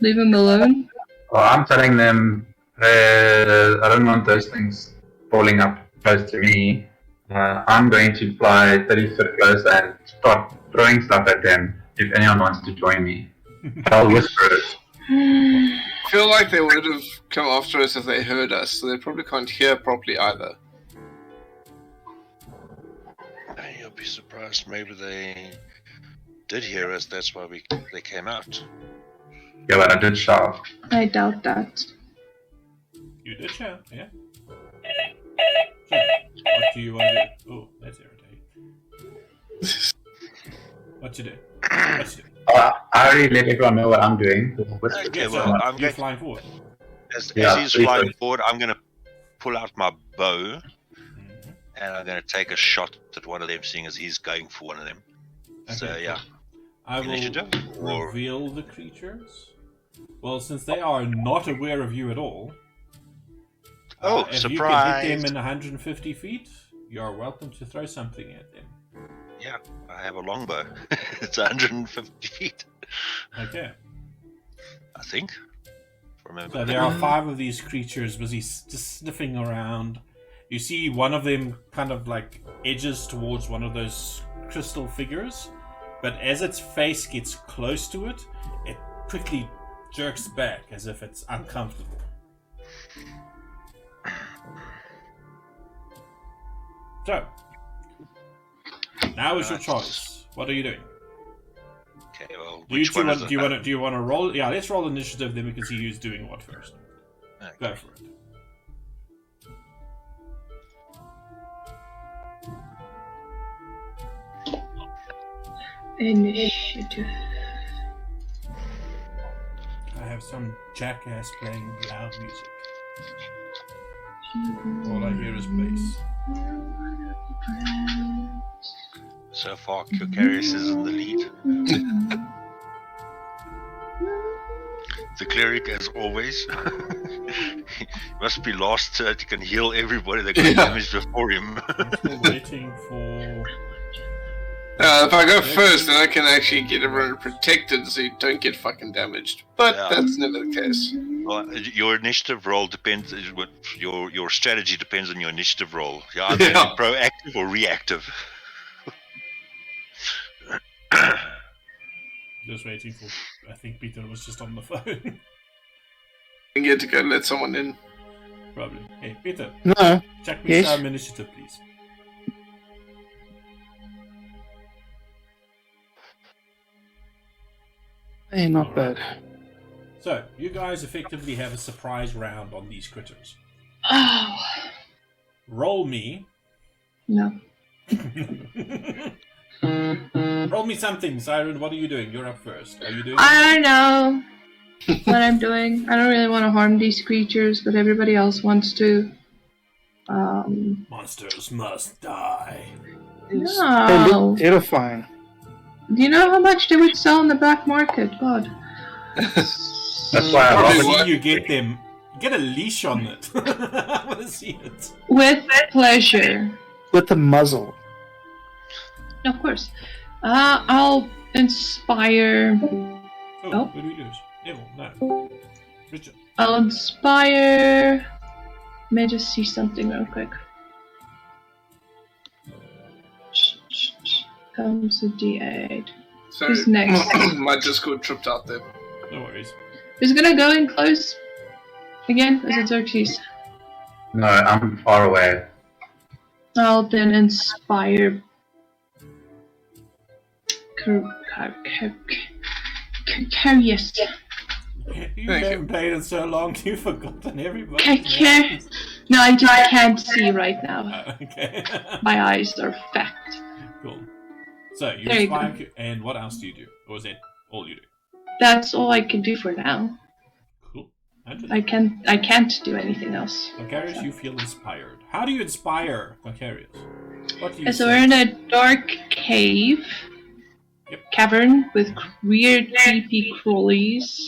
Leave him alone. Well, I'm telling them I don't want those things falling up close to me. I'm going to fly 30 foot close and start throwing stuff at them if anyone wants to join me. I'll whisper it. I feel like they would have come after us if they heard us, so they probably can't hear properly either. You'll be surprised. Maybe they did hear us. That's why they came out. Yeah, but I did shout. I doubt that. You did shout, yeah. So, what do you want to do? Oh, that's irritating. What you do? What you do? I already let everyone know what I'm doing. Okay, So, well, I'm you're going flying forward. as Yeah, he's please flying do. forward. I'm going to pull out my bow Mhm. and I'm going to take a shot at one of them, seeing as he's going for one of them. So Okay, yeah, I will Initiative, or- reveal the creatures. Well, since they are not aware of you at all, Oh, if you can surprise! hit them in 150 feet, you are welcome to throw something at them. Yeah, I have a longbow. It's 150 feet, Okay. I think. Remember? So there are 5 of these creatures busy just sniffing around. You see one of them kind of like edges towards one of those crystal figures, but as its face gets close to it, it quickly jerks back as if it's uncomfortable. So, now is your choice. What are you doing? Okay, well, Do you, which one is do you want to roll? Yeah, let's roll initiative, then we can see who's doing what first. Okay. Go for it. Initiative. I have some jackass playing loud music. All I hear is bass. So far, Curious is in the lead. The cleric, as always, he must be last so that he can heal everybody that got Yeah. damaged before him. I'm still waiting for. If I go first, then I can actually get everyone protected so you don't get fucking damaged. But Yeah. that's never the case. Well, your initiative roll depends. Your strategy depends on your initiative roll. You're either Yeah. gonna be proactive or reactive. Just waiting for. I think Peter was just on the phone. I get to go let someone in. Probably. Hey, Peter, No. check me Yes? some initiative, please. Hey, not bad. So, you guys effectively have a surprise round on these critters. Oh. Roll me. No. Roll me something, Siren. What are you doing? You're up first. Are you doing? I don't know what I'm doing. I don't really want to harm these creatures, but everybody else wants to. Monsters must die. They No. look terrifying. Do you know how much they would sell in the black market? God. That's why I Probably rolled what? See you get them. Get a leash on it. I want to see it. With pleasure. With the muzzle. Of course. I'll inspire. Oh, Oh. what do we lose? Neville, no. Richard. I'll inspire. Let me just see something real quick. Comes a D8. Sorry, Who's next? my Discord tripped out there. No worries. Who's gonna go in close? Again, is it Xerxes? No, I'm far away. I'll then inspire Curious. You haven't played in so long, you've forgotten everybody. No, I just can't see right now. Oh, okay. My eyes are fact. Cool. So, you There you go. inspire, and what else do you do? Or is that all you do? That's all I can do for now. Cool. I can't do anything else. Vicarious, you feel inspired. How do you inspire Vicarious? What do you So say? we're in a dark cave, cavern with weird, creepy crawlies.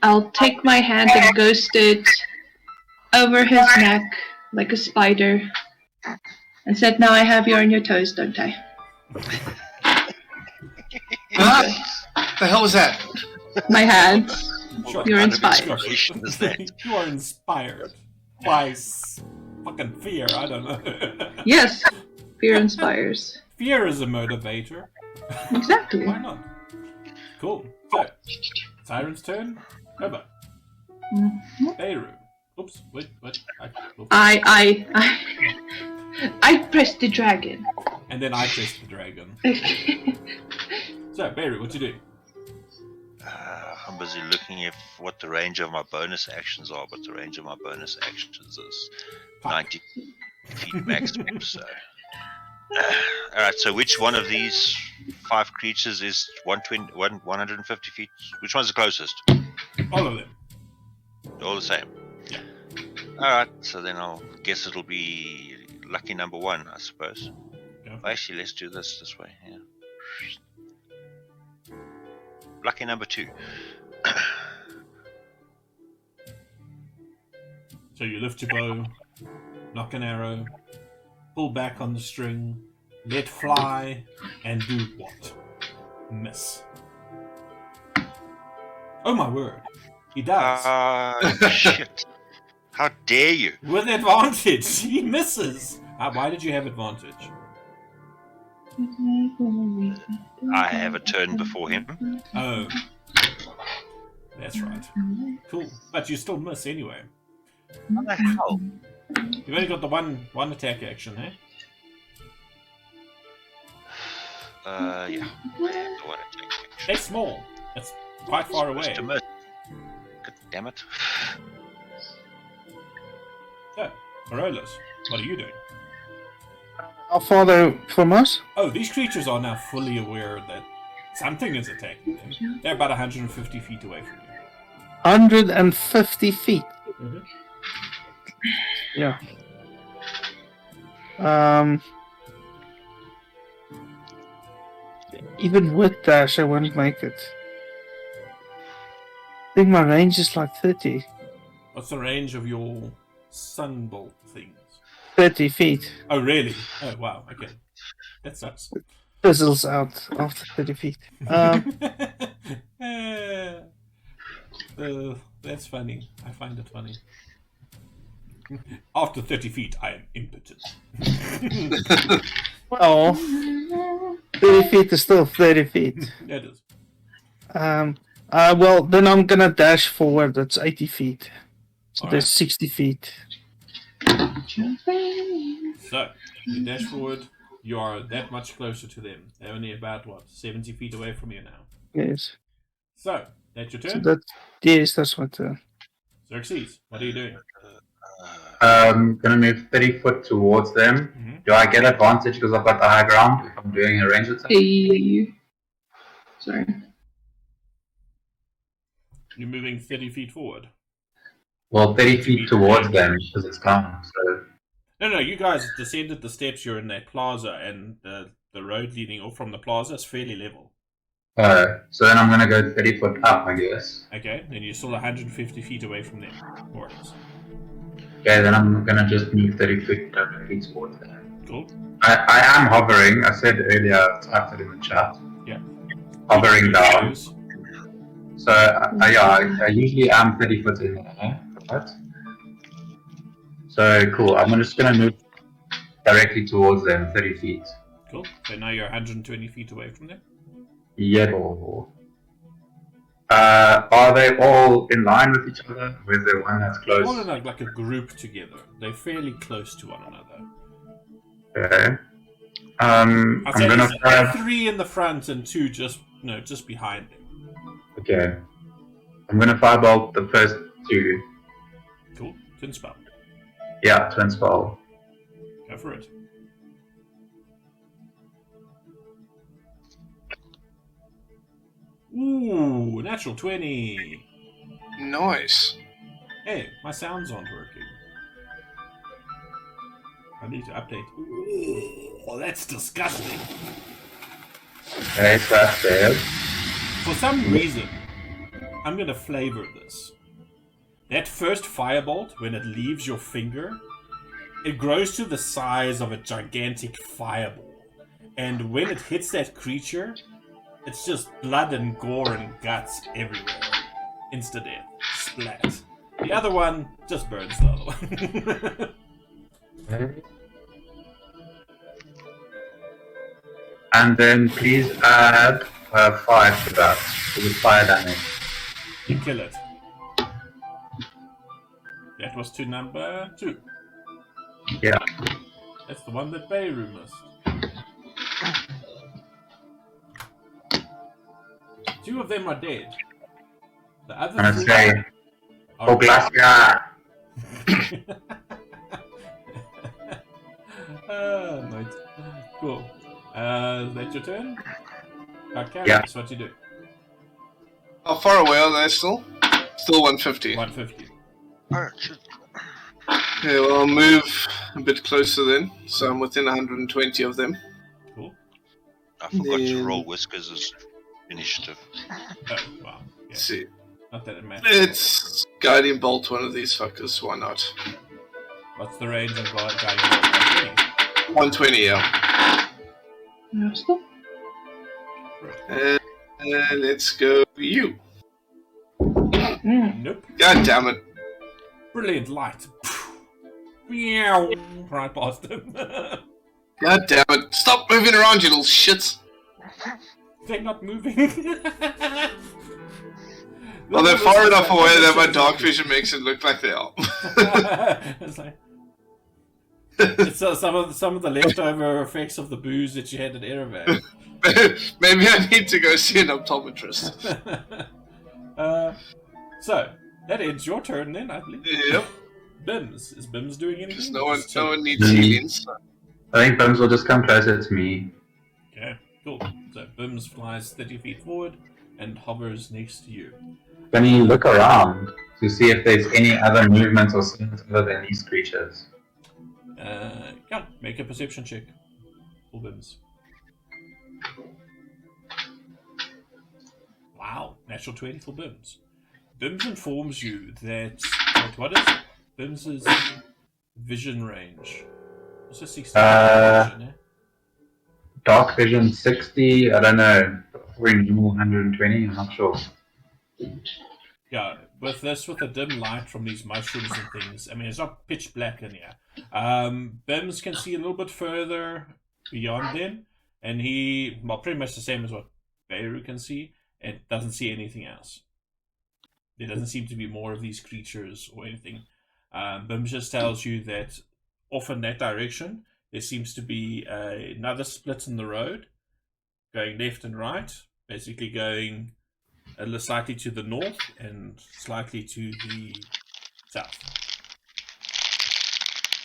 I'll take my hand and ghost it over his neck like a spider, and said, "Now I have you on your toes, don't I?" The hell was that? My hands. Sure. You're What kind of inspired. inspiration is that? You are inspired by fucking fear. I don't know. Yes, fear inspires. Fear is a motivator. Exactly. Why not? Cool. So, Siren's turn. Over. Mhm. Beirut. Oops. Wait. What? Oops. I pressed the dragon. And then I press the dragon. So, Beirut, what you do? I'm busy looking at what the range of my bonus actions are, but the range of my bonus actions is 90 feet maximum. So, alright. So, which one of these 5 creatures is 150 feet? Which one's the closest? All of them. All the same. Yeah. Alright. So then I'll guess it'll be lucky number 1, I suppose. Yeah. Actually, let's do this way. Yeah. Lucky number 2. So you lift your bow, knock an arrow, pull back on the string, let fly, and do what? Miss. Oh my word. He does. Shit. How dare you? With advantage. He misses. Why did you have advantage? I have a turn before him. Oh. That's right. Cool. But you still miss anyway. What the hell? You've only got the one attack action, eh? Yeah. The one attack. It's small. It's quite far away. Just a miss. God damn it. So, Arolas, what are you doing? How far they from us? Oh, these creatures are now fully aware that something is attacking them. They're about 150 feet away from you. 150 feet. Mhm. Yeah. Even with dash, I won't make it. I think my range is like 30. What's the range of your sunbolt things? 30 feet. Oh, really? Oh, wow. Okay. That sucks. Fizzles out after 30 feet. That's funny. I find it funny. After 30 feet, I am impotent. Well, 30 feet is still 30 feet. That is. Well, then I'm gonna dash forward. That's 80 feet. So All there's right. 60 feet. So, you dash forward. You are that much closer to them. They're only about, 70 feet away from you now. Yes. So, that's your So turn. that's what. Xerxes, what are you doing? Gonna move 30 foot towards them. Mhm. Do I get advantage because I've got the high ground if I'm doing a range attack? Hey. Sorry. You're moving 30 feet forward. Well, 30 feet towards them because it's down. So No, you guys descended the steps. You're in that plaza, and the road leading off from the plaza is fairly level. so then I'm gonna go 30 foot up, I guess. Okay, then you're still 150 feet away from them, more or less. Okay, then I'm gonna just move 30 feet directly towards them. Cool. I am hovering. I said earlier, I typed it in the chat. Yeah. Hovering down. Goes. So I usually am 30 foot in there, right? So cool. I'm just gonna move directly towards them, 30 feet. Cool. So now you're 120 feet away from them. Yeah. Are they all in line with each other? Or is there one that's close? All in like a group together. They're fairly close to one another. Okay. I'm I'd say gonna there's fire. 3 in the front and 2 just behind him. Okay. I'm gonna firebolt the first 2. Cool. Twin spell. Yeah, twin spell. Go for it. Ooh, natural 20. Nice. Hey, my sounds aren't working. I need to update. Ooh, that's disgusting. Okay, so that's dead. For some reason, I'm gonna flavor this. That first firebolt, when it leaves your finger, it grows to the size of a gigantic fireball. And when it hits that creature, it's just blood and gore and guts everywhere. Insta-death. Splat. The other one just burns the other one. Okay. And then please add 5 to that. For the fire damage. You kill it. That was to number 2. Yeah. That's the one that Beirut missed. 2 of them are dead. The other I'm gonna 3 say, are Oglasia. nice. Cool. That's your turn? Okay, Yeah. that's what you do. How far away are they still? Still 150. 150. Alright, shit. Okay, well, I'll move a bit closer then. So I'm within 120 of them. Cool. I forgot to Then- roll Whiskers as initiative. Oh, wow. Yeah. Let's see. Not that it matters. Let's guiding bolt one of these fuckers. Why not? What's the range of guiding? 120, yeah. Stop. And let's go you. Nope. God damn it. Brilliant light. Meow. Right past him. God damn it. Stop moving around, you little shits. They're not moving. Well, they're far enough away that my dark vision makes it look like they are. It's like it's some of the leftover effects of the booze that you had at Erevan. Maybe I need to go see an optometrist. So that ends your turn then, I believe. Yep. Bims. Is Bims doing anything? Because no one Just needs healings. I think Bims will just come closer to me. okay, cool. So Bims flies 30 feet forward and hovers next to you. Can you look around to see if there's any other movements or scenes other than these creatures? Yeah, make a perception check for Bims. Wow, natural 20 for Bims. Bims informs you that what is it? Bims's vision range. What's the 60 vision, eh? Dark vision 60, I don't know. Probably normal 120, I'm not sure. Yeah, with the dim light from these mushrooms and things, I mean, it's not pitch black in here. Bims can see a little bit further beyond them, and pretty much the same as what Beirut can see, and doesn't see anything else. There doesn't seem to be more of these creatures or anything. Bims just tells you that off in that direction, there seems to be another split in the road, going left and right, basically going slightly to the north and slightly to the south.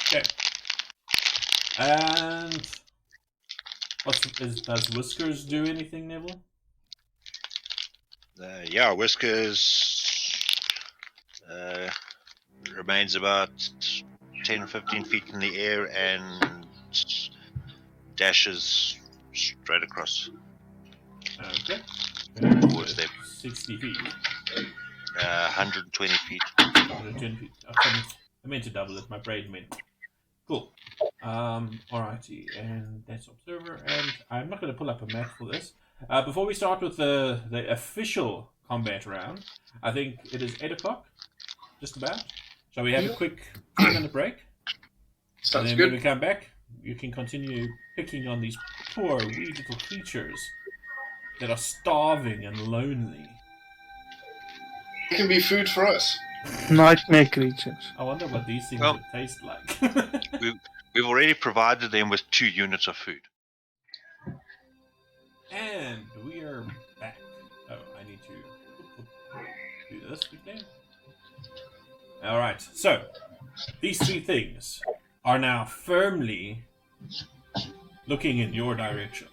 Okay. And does Whiskers do anything, Neville? Yeah, Whiskers remains about 10-15 feet in the air and dashes straight across. Okay. Towards them. 60 feet. 120 feet. 120 feet. I meant to double it. My brain meant. Cool. Alrighty. And that's Observer. And I'm not going to pull up a map for this. Before we start with the official combat round, I think it is 8 o'clock. Just about. Shall we have a quick 2-minute break? Sounds and then good. when we come back, you can continue picking on these poor, wee little creatures that are starving and lonely. It can be food for us. Nightmare creatures. I wonder what these things Well- would taste like. We've already provided them with 2 units of food. And we are back. Oh, I need to do this again. Alright, so these three things are now firmly looking in your direction.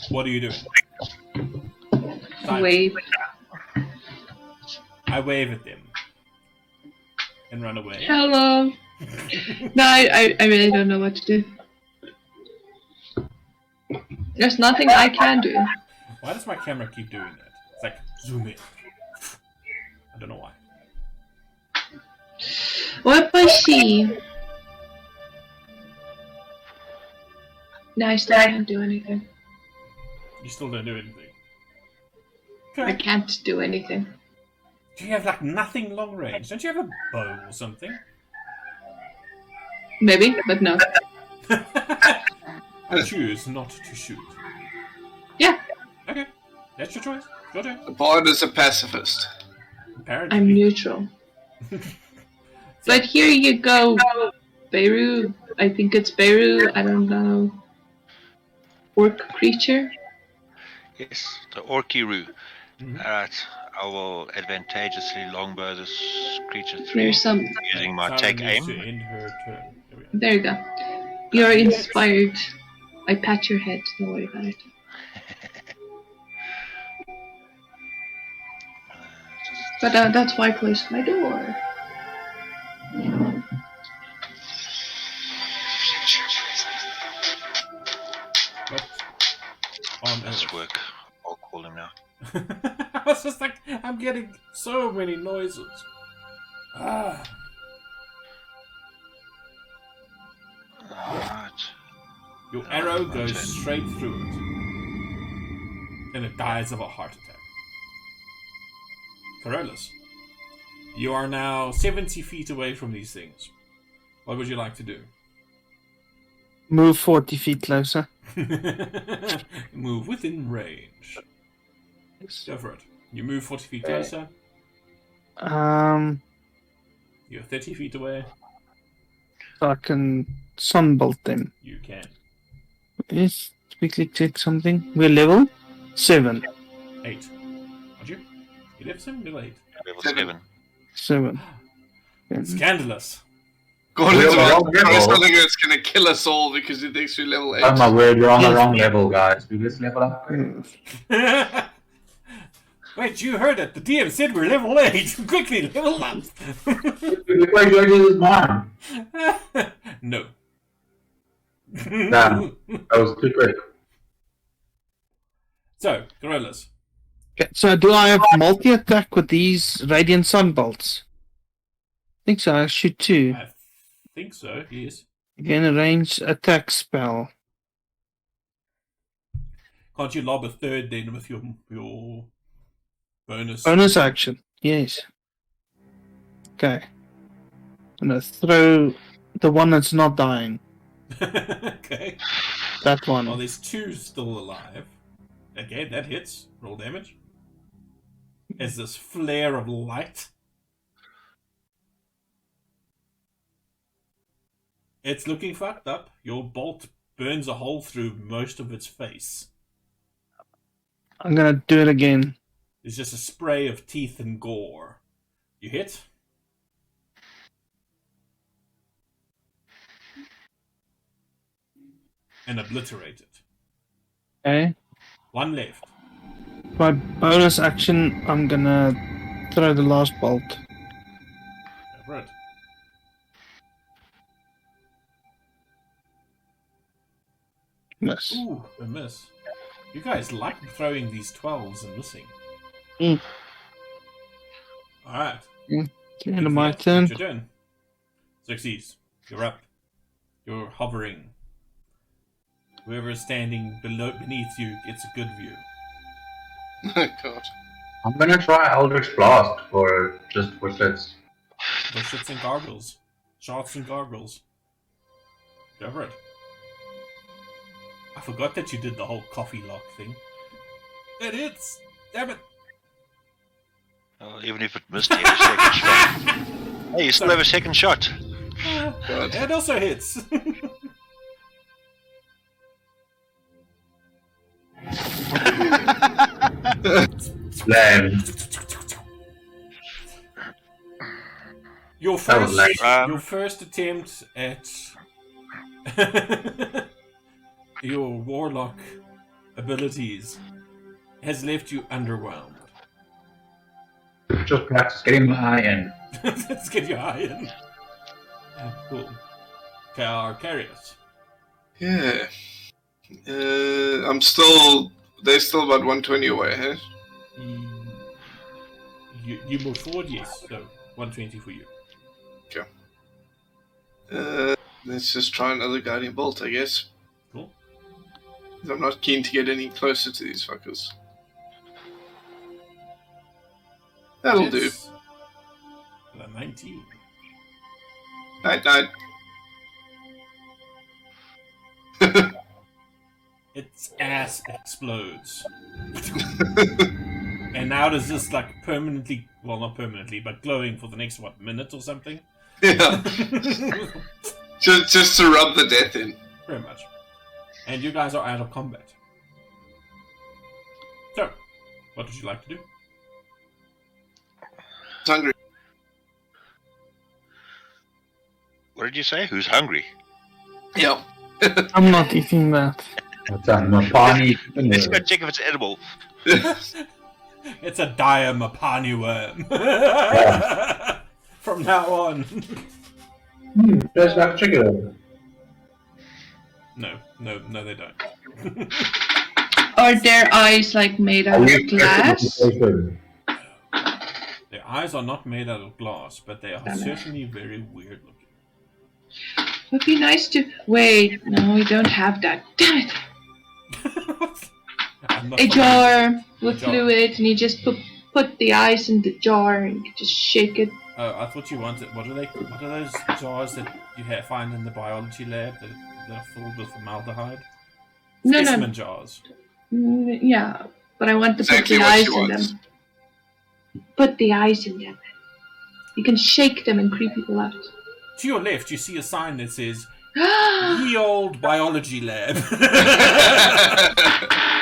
What are you doing? Wave. I wave at them and run away. Hello. No, I really don't know what to do. There's nothing I can do. Why does my camera keep doing that? It's like, zoom in. I don't know why. What if I see? No, I still can't do anything. You still don't do anything. I can't do anything. Do you have like nothing long range? Don't you have a bow or something? Maybe, but no. I choose not to shoot. Yeah. Okay, that's your choice. Your turn. The bard is a pacifist. Apparently. I'm neutral. But here you go, Beirut. I think it's Beirut. I don't know. Orc creature. Yes, the Orkiru. Alright, I will advantageously longbow this creature through There's some. using my Sarah take needs aim. to end her turn. There we go. There you go. You're inspired. I pat your head. Don't worry about it. But that's why I closed my door. What on Let's earth? work. I'll call him now. I was just like, I'm getting so many noises. Ah. Alright. Your arrow goes straight through it. And it dies of a heart attack. Carolus, you are now 70 feet away from these things. What would you like to do? Move 40 feet closer. Move within range. Go for it. You move 40 feet closer. You're 30 feet away. So I can sunbolt them. You can. Let's quickly check something. We're level 7. 8. Aren't you? You level 7? Level 8. Level 7. 7. Scandalous. Gordon's We're about on to tell us level. something that's gonna kill us all because he thinks we're level 8. Oh my word, we're on the wrong level, guys. We just level up. Wait, you heard it. The DM said we're level 8. Quickly, level up. Before you go to this mine. No. Damn, that was too quick. So, gorillas. Okay, so do I have multi-attack with these Radiant Sunbolts? I think so, I shoot 2. I think so, yes. Again, a range attack spell. Can't you lob a third then with your bonus? Bonus action, yes. Okay. I'm gonna throw the one that's not dying. Okay. That one. Well, there's 2 still alive. Okay, that hits. Roll damage. As this flare of light. It's looking fucked up. Your bolt burns a hole through most of its face. I'm gonna do it again. It's just a spray of teeth and gore. You hit? And obliterate it. Okay. 1 left. My bonus action, I'm gonna throw the last bolt. Go for it. Miss. Ooh, a miss. You guys like throwing these 12s and missing. Mm. Alright. End of my turn. It's your turn. Succeeds. You're up. You're hovering. Whoever is standing beneath you gets a good view. God. I'm gonna try Eldritch Blast for just for shits. For shits and gargles. Shots and gargles. Go for it. I forgot that you did the whole coffee lock thing. It hits! Damn it! Well, even if it missed, you have a second shot. Hey, you still have a second shot. God. It also hits! Lame. Your That was first, lame. your first attempt at your warlock abilities has left you underwhelmed. Just practice getting my eye in. Let's get your eye in. Cool. Arcarius. Yeah. I'm still. They're still about 120 away, huh? You move forward, yes. So 120 for you. Let's just try another guiding bolt, I guess. Cool. 'Cause I'm not keen to get any closer to these fuckers. That'll do. 19. Night, night. Its ass explodes. And now does this like permanently, well not permanently, but glowing for the next, what, minute or something? Yeah. just to rub the death in. Pretty much. And you guys are out of combat. So, what would you like to do? It's hungry. What did you say? Who's hungry? Yeah. I'm not eating that. What's that? Mapani? Let's go check if it's edible. It's a dire Mapani worm. From now on. There's that chicken. No, they don't. Are their eyes like made out of glass? Their eyes are not made out of glass, but they are Damn it. certainly very weird looking. Would be nice to. Wait, no, we don't have that. Damn it! I'm not A following jar with A jar. fluid, and you just put the eyes in the jar and you just shake it. Oh, I thought you wanted. What are those jars that you find in the biology lab that are filled with formaldehyde? No, Specimen no. jars. Yeah, but I want to put Exactly the what eyes she in wants. them. Put the eyes in them. You can shake them and creep people out. To your left, you see a sign that says Ah! "Ye Old Biology Lab."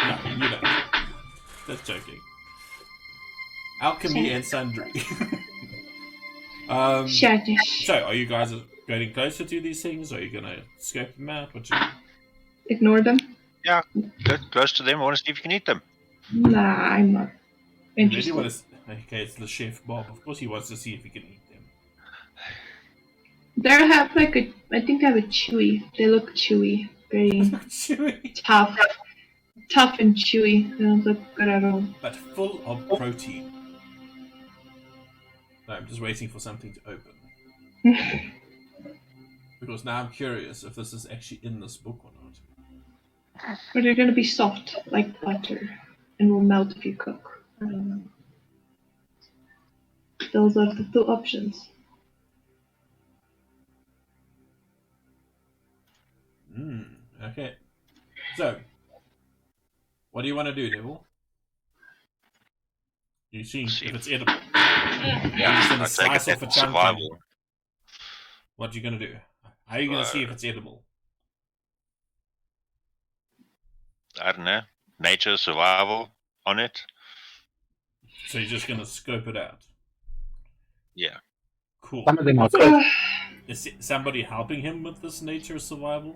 No, you don't. That's joking. Alchemy and sundry. Shadish. So, are you guys getting closer to these things? Or are you gonna scope them out? What you? Ignore them? Yeah, go close to them. I want to see if you can eat them. Nah, I'm not Really interested. want to? Okay, it's the chef Bob. Of course, he wants to see if he can eat them. They have like a. I think they have a chewy. They look chewy. Very Chewy, tough. Tough and chewy. They don't look good at all. but full of protein. No, I'm just waiting for something to open. Because now I'm curious if this is actually in this book or not. But they're gonna be soft, like butter, and will melt if you cook. I don't know. Those are the two options. Okay. So, what do you want to do, Devil? You see if it's edible. Yeah, Just gonna I take slice it off a that's chunk. survival. What are you gonna do? How are you gonna see if it's edible? I don't know. Nature, survival on it. So you're just gonna scope it out. Yeah. Cool. Some of them are good. Is somebody helping him with this nature survival?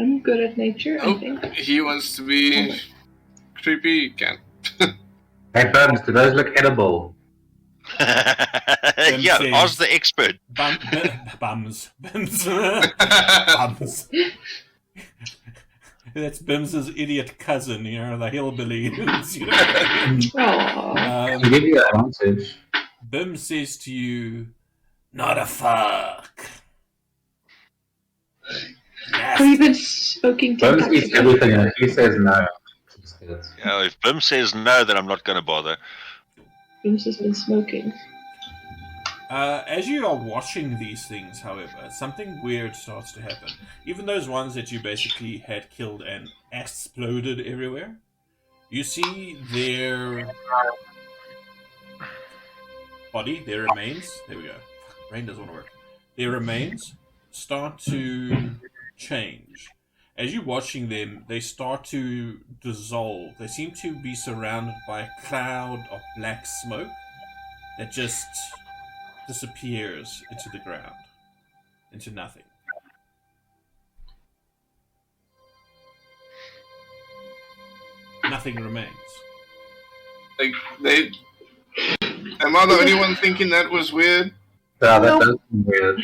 I'm good at nature, I Nope. think. He wants to be creepy, he can. Hey, Burns, do those look edible? Yeah, says- ask the expert. Bums. Bums. That's Bims's idiot cousin, you know, the hillbilly. You know? Aww. To give you an advantage. Bim says to you, "Not a fuck." Or even smoking Burns eats tentacles. everything and if he says no. Yeah, if Bim says no, then I'm not going to bother. Bim's just been smoking. As you are watching these things, however, something weird starts to happen. Even those ones that you basically had killed and exploded everywhere, you see their body, their remains. There we go. Brain doesn't want to work. Their remains start to change. As you're watching them, they start to dissolve. They seem to be surrounded by a cloud of black smoke that just disappears into the ground, into nothing. Nothing remains. Like, am I the only one thinking that was weird? Yeah, that does seem weird.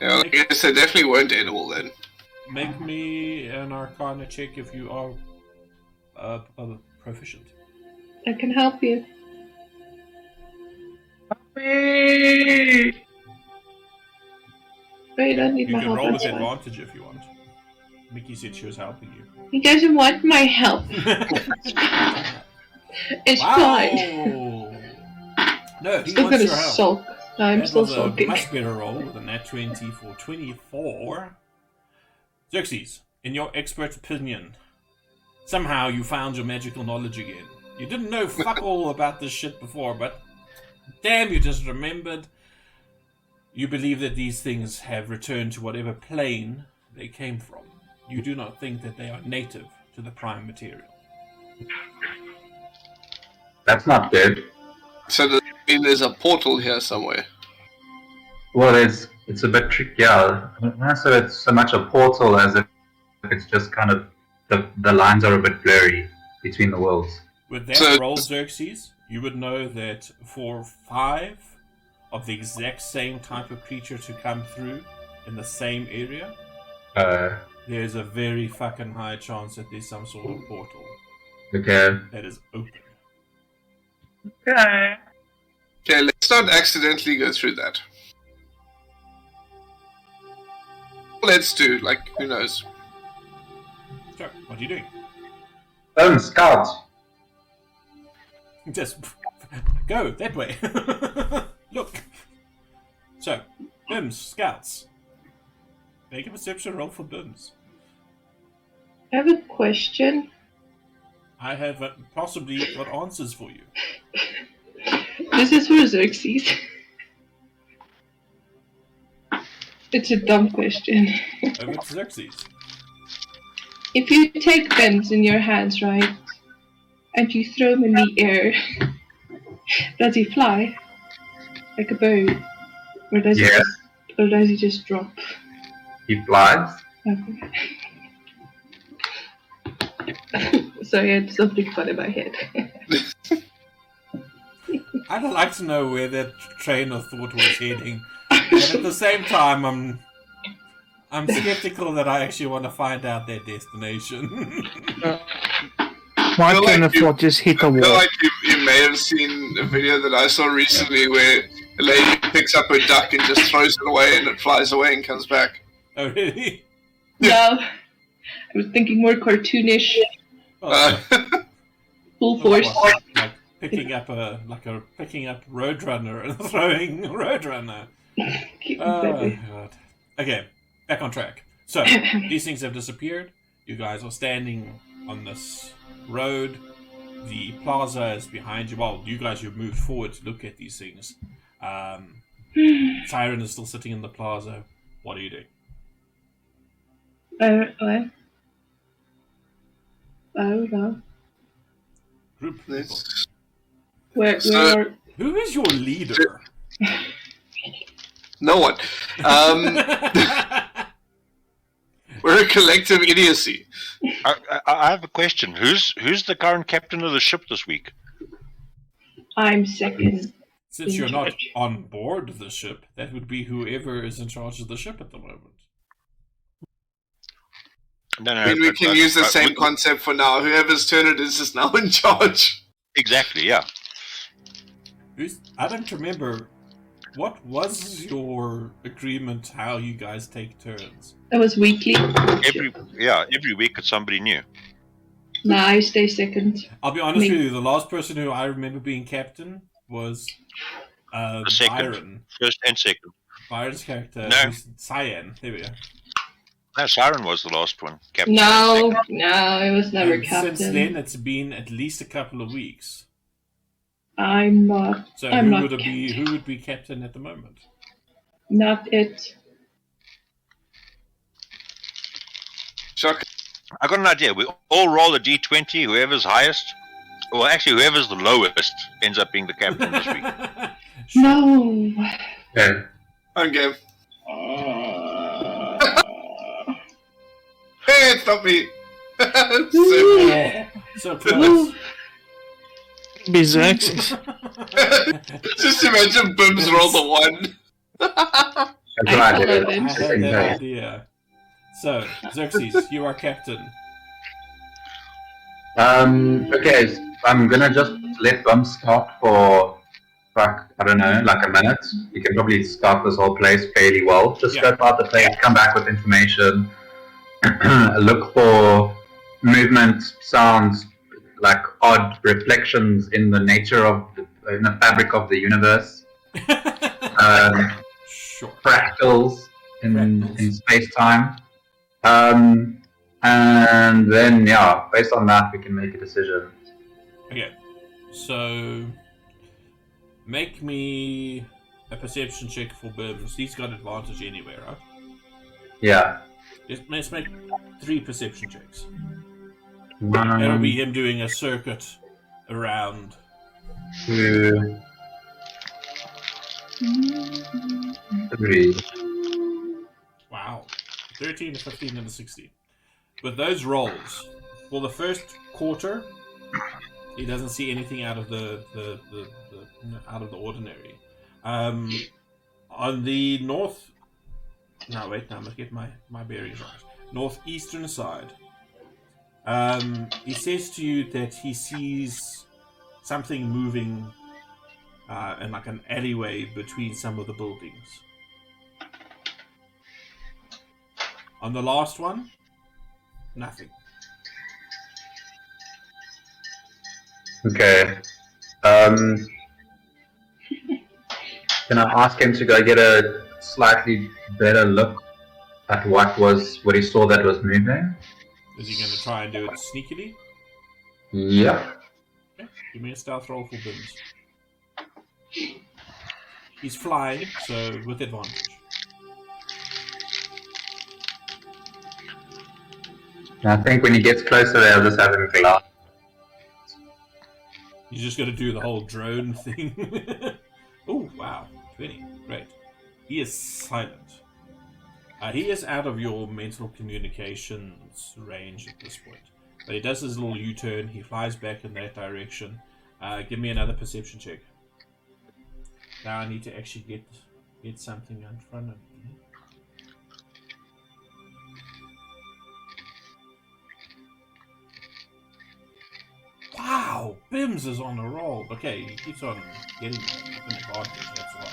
Yeah, I guess they definitely weren't edible then. Make me an Arcana check if you are proficient. I can help you. But you don't need You my can help. roll with That's fine. advantage if you want. Mickey said she was helping you. He doesn't want my help. It's fine. No, he Still wants gonna your help. sulk. I'm That still was a sulking. much better roll with a nat 20 for 24. Xerxes, in your expert opinion, somehow you found your magical knowledge again. You didn't know fuck all about this shit before, but damn, you just remembered. You believe that these things have returned to whatever plane they came from. You do not think that they are native to the prime material. That's not good. So does that mean there's a portal here somewhere? Well, it's a bit tricky. Yeah, not so it's so much a portal as if it's just kind of the lines are a bit blurry between the worlds. With that So- roll, Xerxes, you would know that for 5 of the exact same type of creature to come through in the same area, there's a very fucking high chance that there's some sort of portal Okay. that is open. Okay. Okay, let's not accidentally go through that. Let's do, like, who knows? So, what are you doing? Scout. Just go that way. Look. So, Bims, scouts. Make a perception roll for Bims. I have a question. I have possibly got answers for you. This is for Xerxes. It's a dumb question. Over to Xerxes. If you take pens in your hands, right, and you throw him in the air, does he fly like a bird, or does Yeah. he just drop? He flies. Okay. Sorry, I had something fun in my head. I'd like to know where that train of thought was heading, but at the same time, I'm skeptical that I actually want to find out their destination. My feel train like of you- thought just hit a I feel wall. like you may have seen a video that I saw recently where a lady picks up her duck and just throws it away and it flies away and comes back. Oh, really? No, I was thinking more cartoonish, Oh, full like force. what? Like picking up Roadrunner and throwing Roadrunner. Oh, Exactly. God. Okay, back on track. So, these things have disappeared. You guys are standing on this road. The plaza is behind you. Well, you guys, you've moved forward to look at these things. Siren is still sitting in the plaza. What are you doing? What? I don't know. Group people. Let's- Where So- are... Who is your leader? No one. We're a collective idiocy. I have a question. Who's the current captain of the ship this week? I'm second. Since you're not on board the ship, that would be whoever is in charge of the ship at the moment. No, I mean, we but- can but- use the but same with- concept for now. Whoever's turn it is now in charge. Exactly, yeah. I don't remember. What was your agreement? How you guys take turns? That was weekly. Every week it's somebody new. Nah, I stay second. I'll be honest Me. with you. The last person who I remember being captain was The second. Byron. First and second. Byron's character. No. Was Cyan. There we go. No, Siren was the last one. Captain. No, it was never And captain. since then, it's been at least a couple of weeks. I'm not. So I'm who not would captain. be? Who would be captain at the moment? Not it. I got an idea. We all roll a d20. Whoever's highest, well, actually, whoever's the lowest ends up being the captain this week. Sure. No. Okay. Okay. Hey, it's not me. So close. Berserk. Just imagine Bims roll the 1. That's I right, follow David. them. I had that idea. So, Xerxes, you are captain. Okay, I'm gonna just let Bum start for, I don't know, like a minute. You can probably start this whole place fairly well. Just Yeah. scope out the place, come back with information, look for movement, sounds, like odd reflections in the nature of, in the fabric of the universe. Sure. Fractals in Fractals. space-time. And then, yeah, based on that, we can make a decision. Okay. So, make me a perception check for Bims. He's got advantage anyway, right? Yeah. Let's make 3 perception checks. One, It'll be him doing a circuit around. 2, 3. Wow. 13, a 15, and a 16. With those rolls, for the first quarter, he doesn't see anything out of the out of the ordinary. On the north, no wait, now I must get my bearings right. Northeastern side, he says to you that he sees something moving in like an alleyway between some of the buildings. On the last one, nothing. Okay. Can I ask him to go get a slightly better look at what he saw that was moving? Is he going to try and do it sneakily? Yeah. Okay, give me a stealth roll for Bims. He's flying, so with advantage. I think when he gets closer, they'll just have him glide. He's just going to do the whole drone thing. Oh, wow. 20. Great. He is silent. He is out of your mental communications range at this point. But he does his little U-turn. He flies back in that direction. Give me another perception check. Now I need to actually get something in front of me. Wow, Bims is on a roll. Okay, he keeps on getting an advantage, that's why.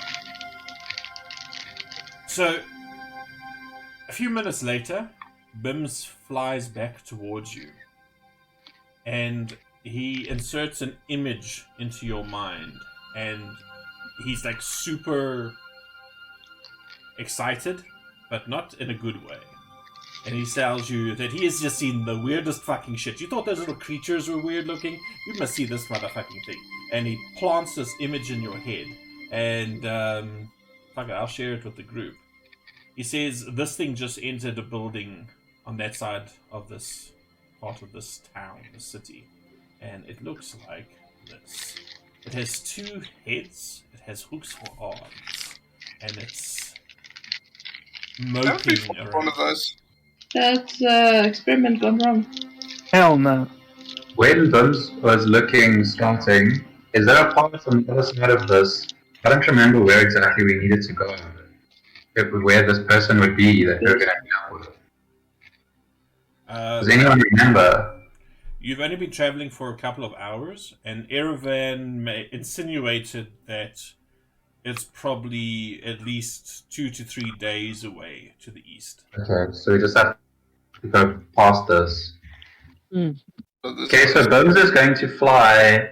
So, a few minutes later, Bims flies back towards you. And he inserts an image into your mind. And he's like super excited, but not in a good way. And he tells you that he has just seen the weirdest fucking shit. You thought those little creatures were weird looking? You must see this motherfucking thing. And he plants this image in your head. And, fuck it, I'll share it with the group. He says this thing just entered a building on that side of this part of this town, the city. And it looks like this. It has 2 heads. It has hooks for arms. And it's moping around. One of those. That's experiment gone wrong. Hell no. When Bims was looking, scouting, is there a path on the other side of this? I don't remember where exactly we needed to go. Where this person would be that we were going to hang out with. Does anyone remember? You've only been traveling for a couple of hours, and Erevan insinuated that it's probably at least 2 to 3 days away to the east. Okay, so we just have to go past this. Okay, so Bims is going to fly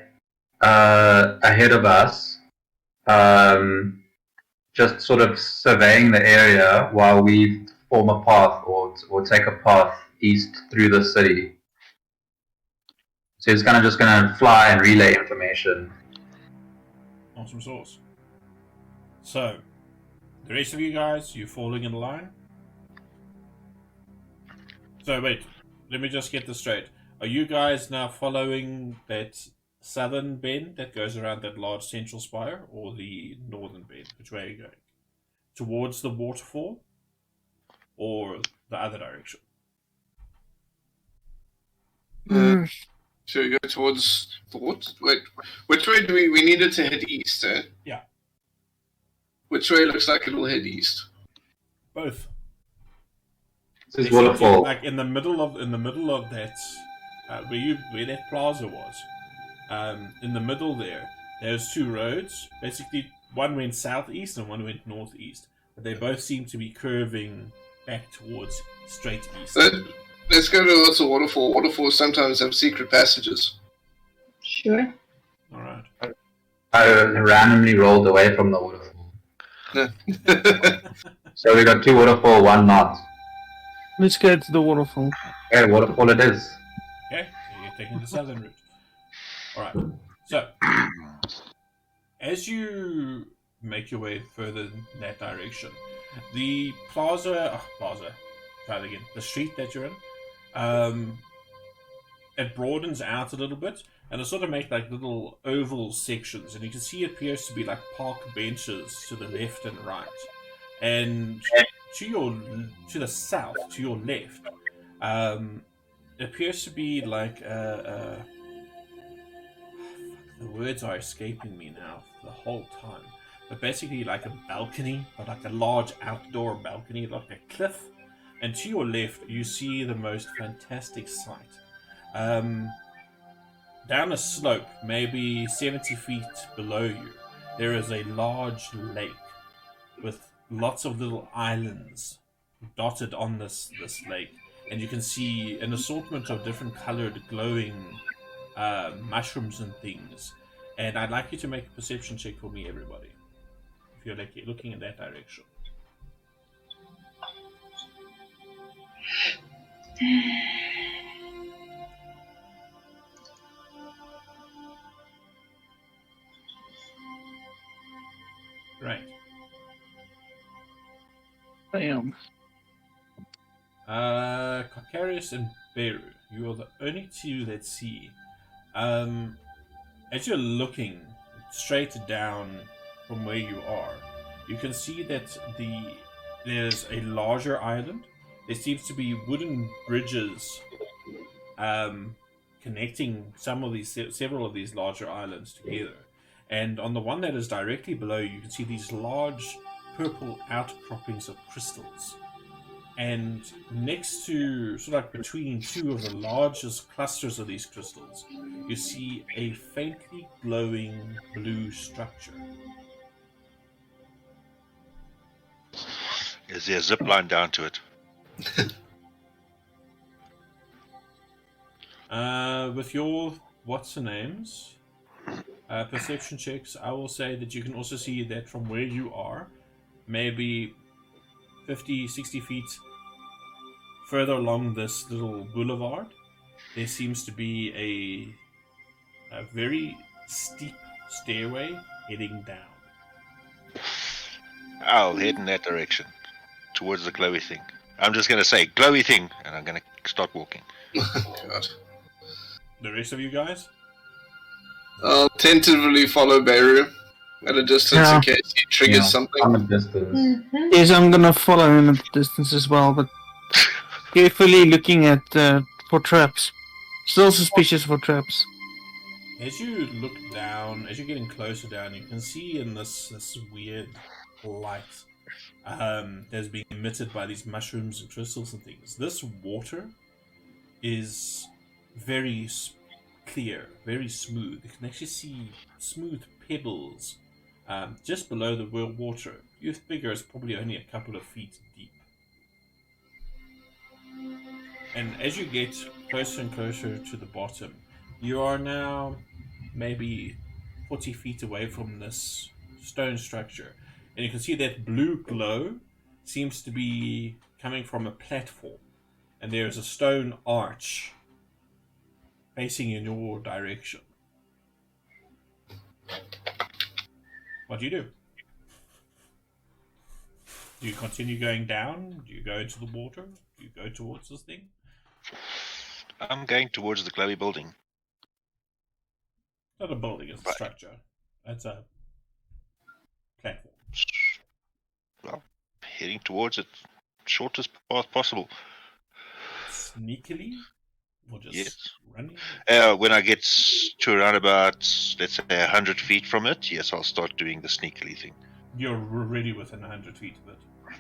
ahead of us, just sort of surveying the area while we form a path or take a path east through the city. So he's kind of just going to fly and relay information. Awesome sauce. So, the rest of you guys, you falling in line? So wait, let me just get this straight. Are you guys now following that southern bend that goes around that large central spire, or the northern bend? Which way are you going? Towards the waterfall, or the other direction? Should we go towards the what? Wait, which way do we needed to head east? Eh? Yeah. Which way looks like it'll head east? Both. This is waterfall. Like in the middle of that, where that plaza was. In the middle there's two roads. Basically, one went southeast and one went northeast, but they both seem to be curving back towards straight east. Let's go towards the waterfall. Waterfalls sometimes have secret passages. Sure. All right. I randomly rolled away from the waterfall. So we got 2 waterfall, 1 not. Let's go to the waterfall. Okay, waterfall it is. Okay, so you're taking the southern route. Alright, so as you make your way further in that direction, the the street that you're in, it broadens out a little bit, and it sort of makes like little oval sections, and you can see it appears to be like park benches to the left and right. And to the south, to your left, it appears to be like the words are escaping me now the whole time. But basically like a balcony, but like a large outdoor balcony, like a cliff. And to your left, you see the most fantastic sight. Down a slope, maybe 70 feet below you, there is a large lake with lots of little islands dotted on this lake, and you can see an assortment of different colored glowing mushrooms and things. And I'd like you to make a perception check for me, everybody, if you're looking in that direction. Right. Damn. Kakarius and Beru, you are the only two that see. As you're looking straight down from where you are, you can see that there's a larger island. There seems to be wooden bridges connecting several of these larger islands together. And on the one that is directly below, you can see these large purple outcroppings of crystals. And next to, sort of like between two of the largest clusters of these crystals, you see a faintly glowing blue structure. Is there a zip line down to it? With your what's-her-names perception checks, I will say that you can also see that from where you are, maybe 50, 60 feet further along this little boulevard, there seems to be a very steep stairway heading down. I'll head in that direction, towards the glowy thing. I'm just going to say, glowy thing, and I'm going to start walking. God. The rest of you guys? I'll tentatively follow Beru at a distance in case he triggers something. I'm at distance. Yes, I'm gonna follow him at the distance as well, but carefully looking at for traps. Still suspicious for traps. As you look down, as you're getting closer down, you can see in this weird light that's being emitted by these mushrooms and crystals and things. This water is very clear, very smooth. You can actually see smooth pebbles just below the water. You figure it's probably only a couple of feet deep. And as you get closer and closer to the bottom, you are now maybe 40 feet away from this stone structure. And you can see that blue glow seems to be coming from a platform. And there's a stone arch facing in your direction. What do? Do you continue going down? Do you go into the water? Do you go towards this thing? I'm going towards the glowy building. Not a building, it's a structure. It's a platform. Well, heading towards it, shortest path possible. Sneakily? Or just Yes. running? When I get to around about, let's say, 100 feet from it, yes, I'll start doing the sneakily thing. You're already within 100 feet of it.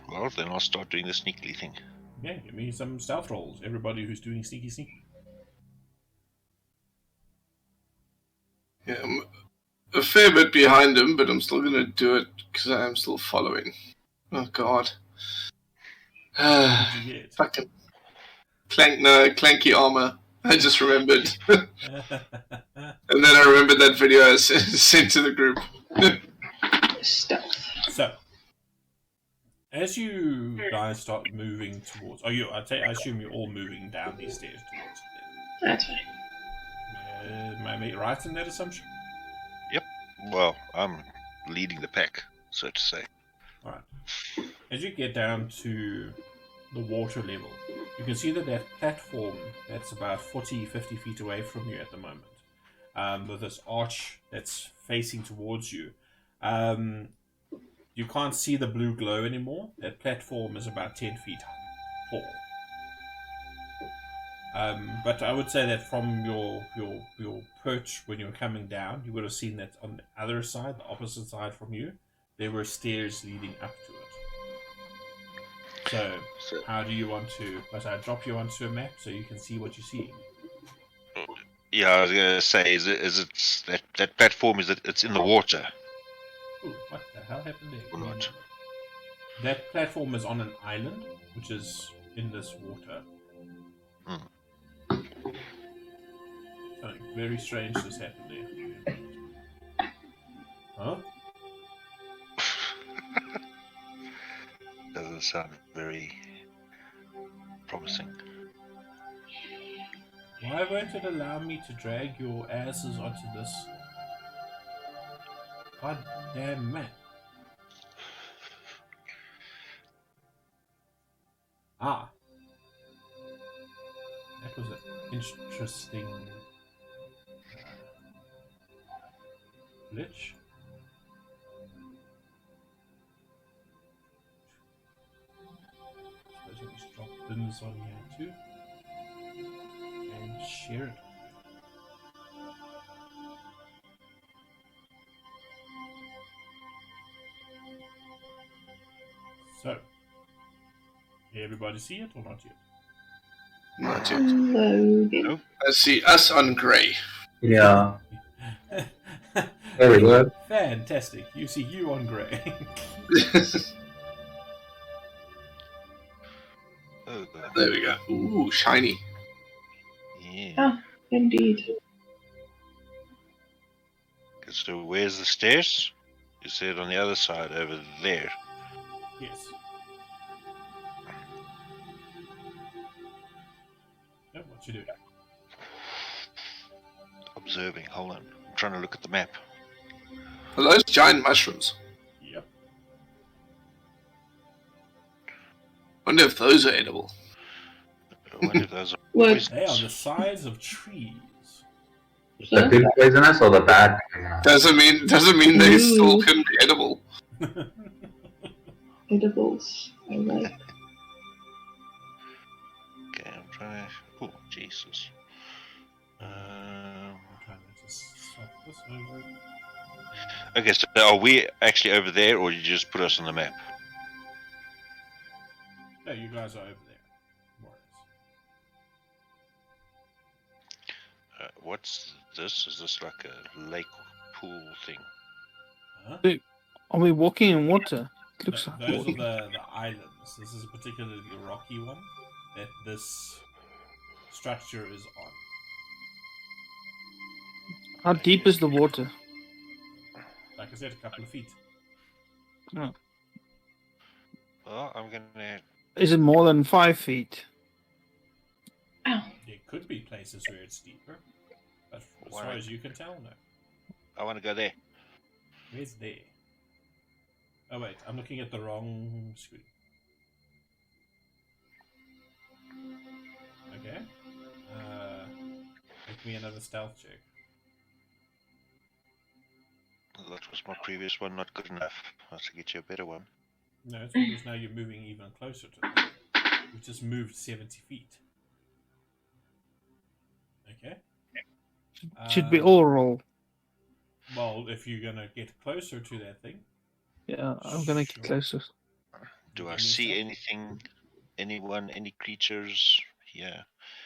Well, then I'll start doing the sneakily thing. Yeah, give me some stealth rolls. Everybody who's doing sneaky. Yeah, I'm a fair bit behind him, but I'm still going to do it because I am still following. Oh, God. What did you get? Fucking clanky armor. I just remembered. And then I remembered that video I sent to the group. Stealth. So, as you guys start moving towards... I assume you're all moving down these stairs towards it then. That's fine. Am I right in that assumption? Yep. Well, I'm leading the pack, so to say. Alright. As you get down to the water level, you can see that platform that's about 40, 50 feet away from you at the moment, with this arch that's facing towards you. You can't see the blue glow anymore. That platform is about 10 feet tall. But I would say that from your perch when you were coming down, you would have seen that on the other side, the opposite side from you, there were stairs leading up to it. So, how do you want to... Must I drop you onto a map so you can see what you're seeing? Yeah, I was gonna say, is it that platform? It's in the water? Ooh, what the hell happened there? Or not? That platform is on an island, which is in this water. Something very strange just happened there. Huh? Doesn't sound very promising. Why won't it allow me to drag your asses onto this goddamn map? Ah. That was an interesting glitch. Suppose I'll just drop bins on here too. And share it. So, everybody see it or not yet? Not yet. Loaded. I see us on grey. Yeah. There we go. Fantastic. You see you on grey. Oh, God. There we go. Ooh, shiny. Yeah. Oh, indeed. So where's the stairs? You said on the other side, over there. Yes. Oh, what you doing? Observing. Hold on. I'm trying to look at the map. Are those giant mushrooms? Yep. Wonder if those are edible. I wonder if those are What? poisonous. They are the size of trees. The good poisonous or the bad poisonous? Doesn't mean they Ooh. still can be edible. Edibles. I like. Okay, I'm trying to... Oh, Jesus. I'm trying to just swap this over. Okay, so are we actually over there, or you just put us on the map? No, you guys are over there. More or less. What's this? Is this like a lake pool thing? Huh? Are we walking in water? It looks like Those walking. are the islands. This is a particularly rocky one that this structure is on. How deep is the water? Like I said, a couple of feet. Oh. Well, I'm gonna... Is it more than 5 feet? Ow. There could be places where it's deeper, but as Why far not? as you can tell, no. I want to go there. Where's there? Oh wait, I'm looking at the wrong screen. Okay. me another stealth check. That was my previous one, not good enough. I have to get you a better one. No, it's because now you're moving even closer to them. You've just moved 70 feet. Okay. Should be all roll. Well, if you're gonna get closer to that thing. Yeah, I'm gonna Sure. get closer. Do I Give me see stuff. anything? Anyone? Any creatures? Yeah.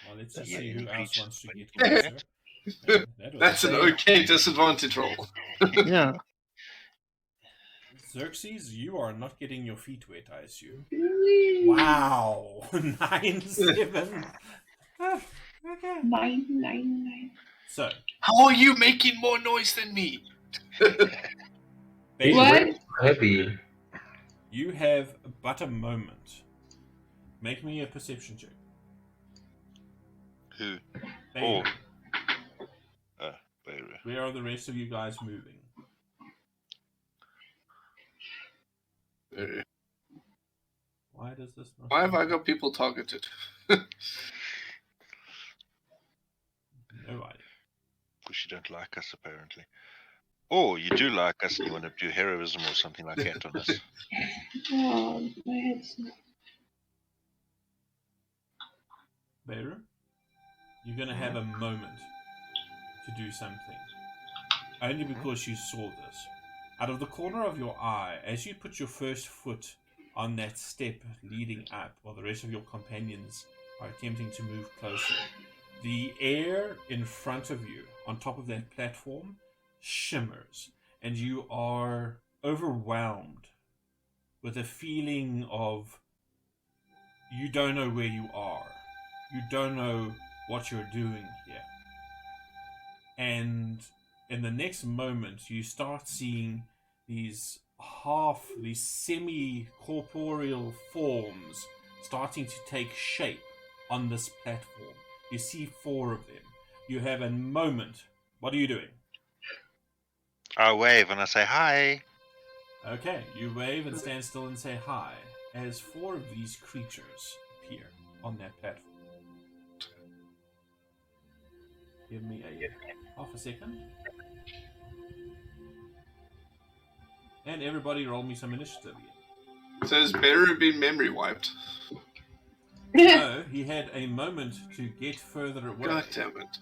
Well, let's just Yeah, see any who else creatures wants to when get you do closer. that? That was That's an okay disadvantage roll. Yeah. Xerxes, you are not getting your feet wet, I assume. Wow! 9-7. Okay. 9. So, How are you making more noise than me? He's What? way too heavy. you have but a moment. Make me a perception check. Who? Bailey, Beirut. where are the rest of you guys moving? Why does this not... Why have I got people targeted? No idea. Because you don't like us, apparently. Or you do like us and you want to do heroism or something like that on us. Oh, my head's not. Beirut, you're going to have a moment to do something. Only because you saw this. Out of the corner of your eye, as you put your first foot on that step leading up, while the rest of your companions are attempting to move closer, the air in front of you, on top of that platform, shimmers, and you are overwhelmed with a feeling of you don't know where you are. You don't know what you're doing here. And in the next moment, you start seeing these semi-corporeal forms starting to take shape on this platform. You see 4 of them. You have a moment. What are you doing? I wave and I say hi. Okay, you wave and stand still and say hi as 4 of these creatures appear on that platform. Give me a half a second. And everybody roll me some initiative again. So has Beru been memory wiped? No, he had a moment to get further away. God damn it.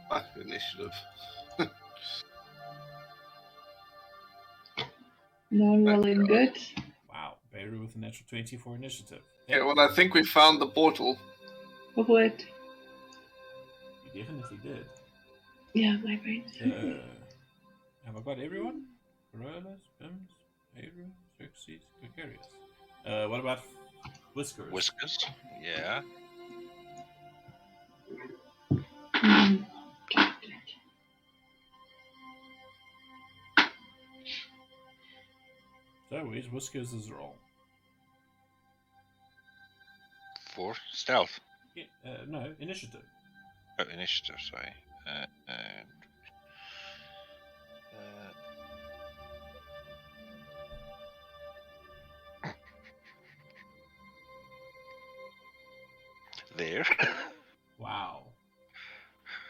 Fuck initiative. Not rolling good. Wow, Beirut with a natural 20 for initiative. Okay, well, I think we found the portal. Of what? You definitely did. Yeah, my brain's. Have I got everyone? Coronas, Bims, Beirut, Xerxes, Gregarious. What about Whiskers? Whiskers? Yeah. Mm. So, where's Whiskers' roll? For stealth. Yeah, no, initiative. Oh, initiative, sorry. There. Wow.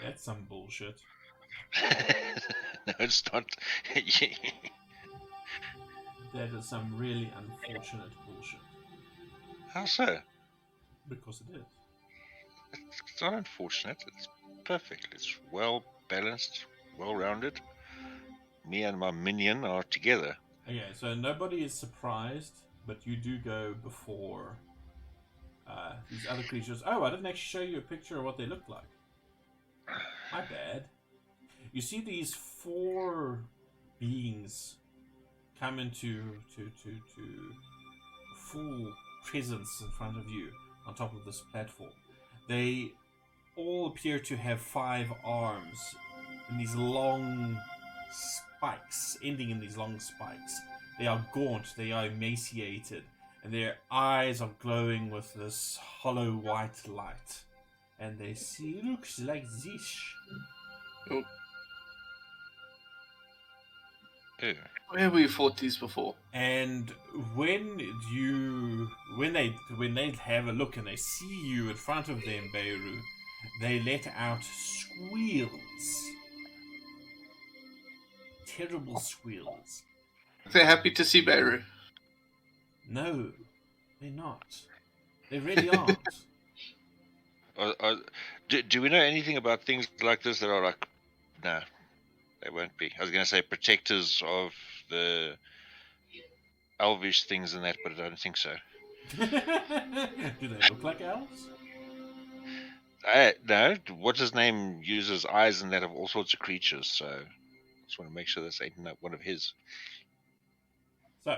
That's some bullshit. No, it's not. That is some really unfortunate bullshit. How so? Because it is. It's not unfortunate. It's perfect. It's well balanced, well rounded. Me and my minion are together. Okay, so nobody is surprised, but you do go before these other creatures. Oh, I didn't actually show you a picture of what they look like. My bad. You see these 4 beings come into full presence in front of you on top of this platform. They all appear to have 5 arms and these long spikes, ending in these long spikes. They are gaunt, they are emaciated, and their eyes are glowing with this hollow white light. And they see, looks like this. Ooh. Where have we fought these before? And when they have a look and they see you in front of them, Beirut, they let out squeals. Terrible squeals. They're happy to see Beirut. No, they're not. They really aren't. Do we know anything about things like this that are like... No, they won't be. I was going to say protectors of the elvish things and that, but I don't think so. Do they look like elves? No, what's his name uses eyes and that of all sorts of creatures, so I just want to make sure this ain't one of his. So,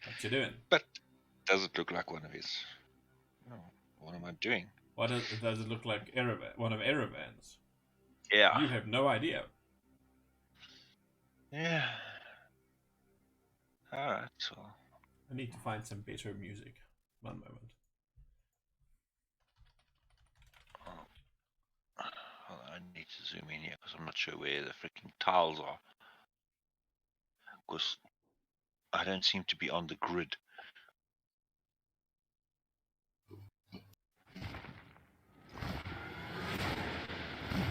what you doing? But does it look like one of his? Oh, what am I doing? Does it look like one of Erevan's? Yeah. You have no idea. Yeah. Alright, well. I need to find some better music. One moment. Well, I need to zoom in here because I'm not sure where the freaking tiles are. Because I don't seem to be on the grid.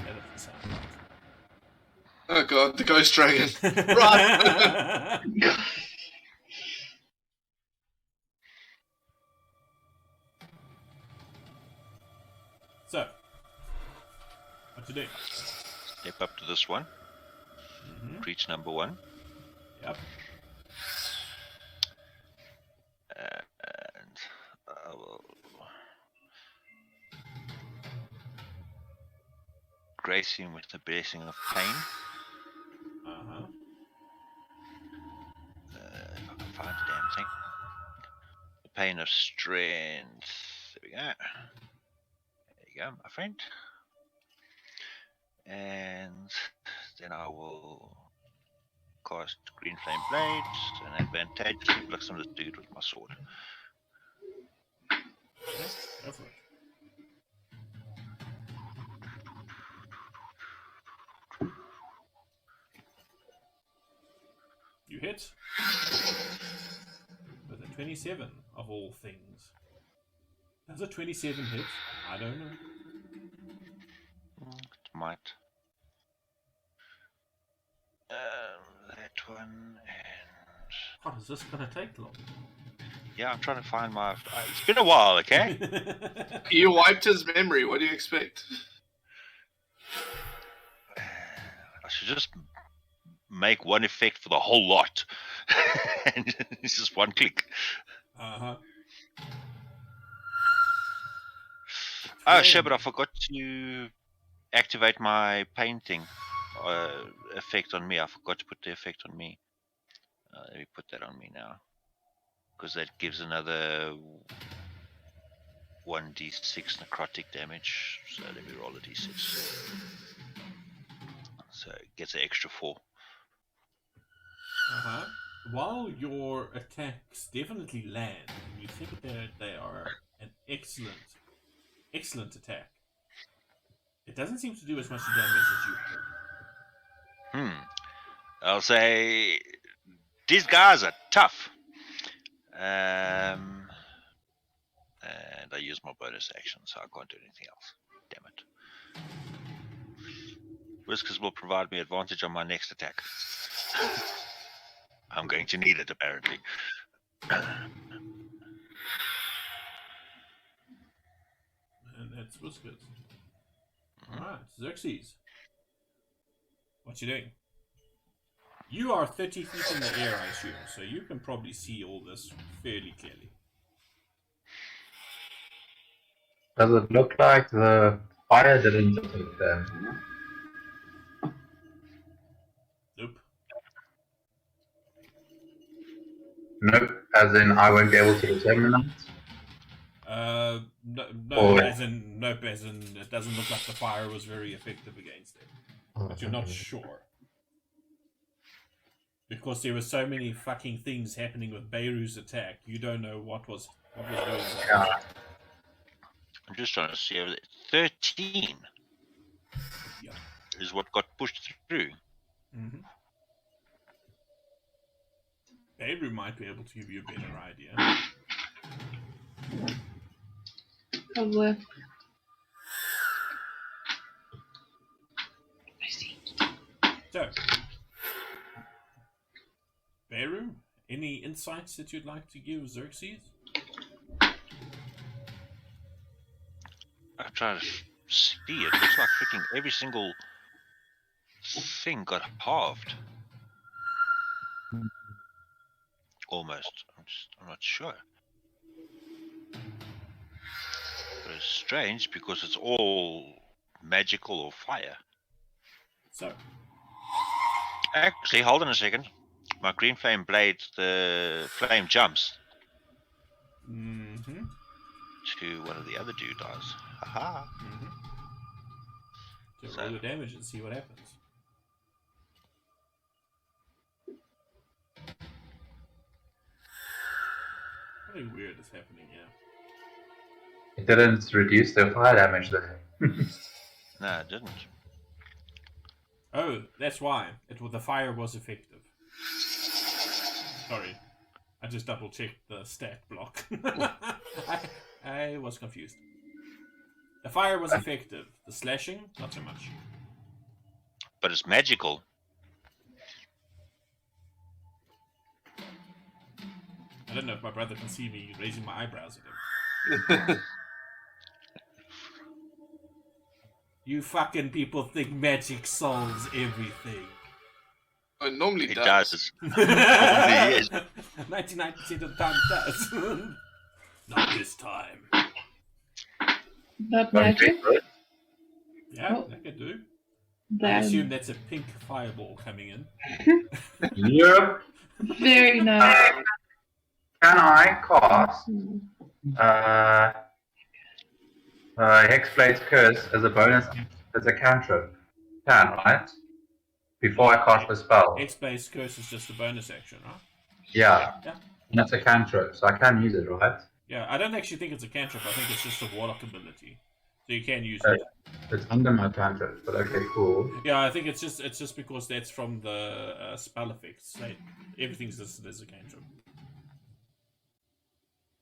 That doesn't sound right. Oh god, the ghost dragon. Right. So, what you doing? Step up to this one. Reach number 1. Yep. And I will grace him with the blessing of pain. If I can find the damn thing. The pain of strength. There we go. There you go, my friend. And then I will cast Green Flame Blades and advantageously block some of this dude with my sword. Okay, go for it. You hit with a 27 of all things. Does a 27 hit? I don't know. It might. That one and... What is this going to take long? Yeah, I'm trying to find my... It's been a while, okay? You wiped his memory, what do you expect? I should just make one effect for the whole lot. And it's just one click. Uh-huh. Oh shit, but I forgot to activate my pain thing. Effect on me. I forgot to put the effect on me. Let me put that on me now. Because that gives another 1d6 necrotic damage. So let me roll a d6. So it gets an extra 4. Uh-huh. While your attacks definitely land, and you think that they are an excellent attack, it doesn't seem to do as much damage as you hope. I'll say these guys are tough. And I use my bonus action, so I can't do anything else. Damn it. Whiskers will provide me advantage on my next attack. I'm going to need it, apparently. And that's Whiskers. Alright, Xerxes. What you doing? You are 30 feet in the air, I assume, so you can probably see all this fairly clearly. Does it look like the fire didn't affect them? Nope. Nope, as in I won't be able to determine that? No, as in it doesn't look like the fire was very effective against it. But you're not sure. Because there were so many fucking things happening with Beirut's attack, you don't know what was going on. Yeah. I'm just trying to see over there. 13 Yeah. is what got pushed through. Mm-hmm. Pedro might be able to give you a better idea. Probably. I see. So, Beru, any insights that you'd like to give Xerxes? I'm trying to see. It looks like freaking every single thing got halved. Almost. I'm not sure. But it's strange because it's all magical or fire. So, Actually, hold on a second. My green flame blade, the flame jumps to one of the other doodads. Haha. So roll your damage and see what happens. Something weird is happening here. It didn't reduce their fire damage there. No, it didn't. Oh, that's why. The fire was effective. Sorry. I just double checked the stat block. I was confused. The fire was effective. The slashing, not so much. But it's magical. I don't know if my brother can see me raising my eyebrows at him. You fucking people think magic solves everything. It normally It does. does. Normally is. 99% of the time it does. Not this time. That magic? Yeah, Oh. that could do. I Then assume that's a pink fireball coming in. Yep. very nice. Can I cast Hexblade's Curse as a bonus as a cantrip? Can, right? Before I cast the spell. Hexblade's Curse is just a bonus action, right? Yeah. Yeah. And that's a cantrip, so I can use it, right? Yeah, I don't actually think it's a cantrip. I think it's just a warlock ability. So you can use it. It's under my cantrip, but okay, cool. Yeah, I think it's just because that's from the spell effects. Like, everything's listed as a cantrip.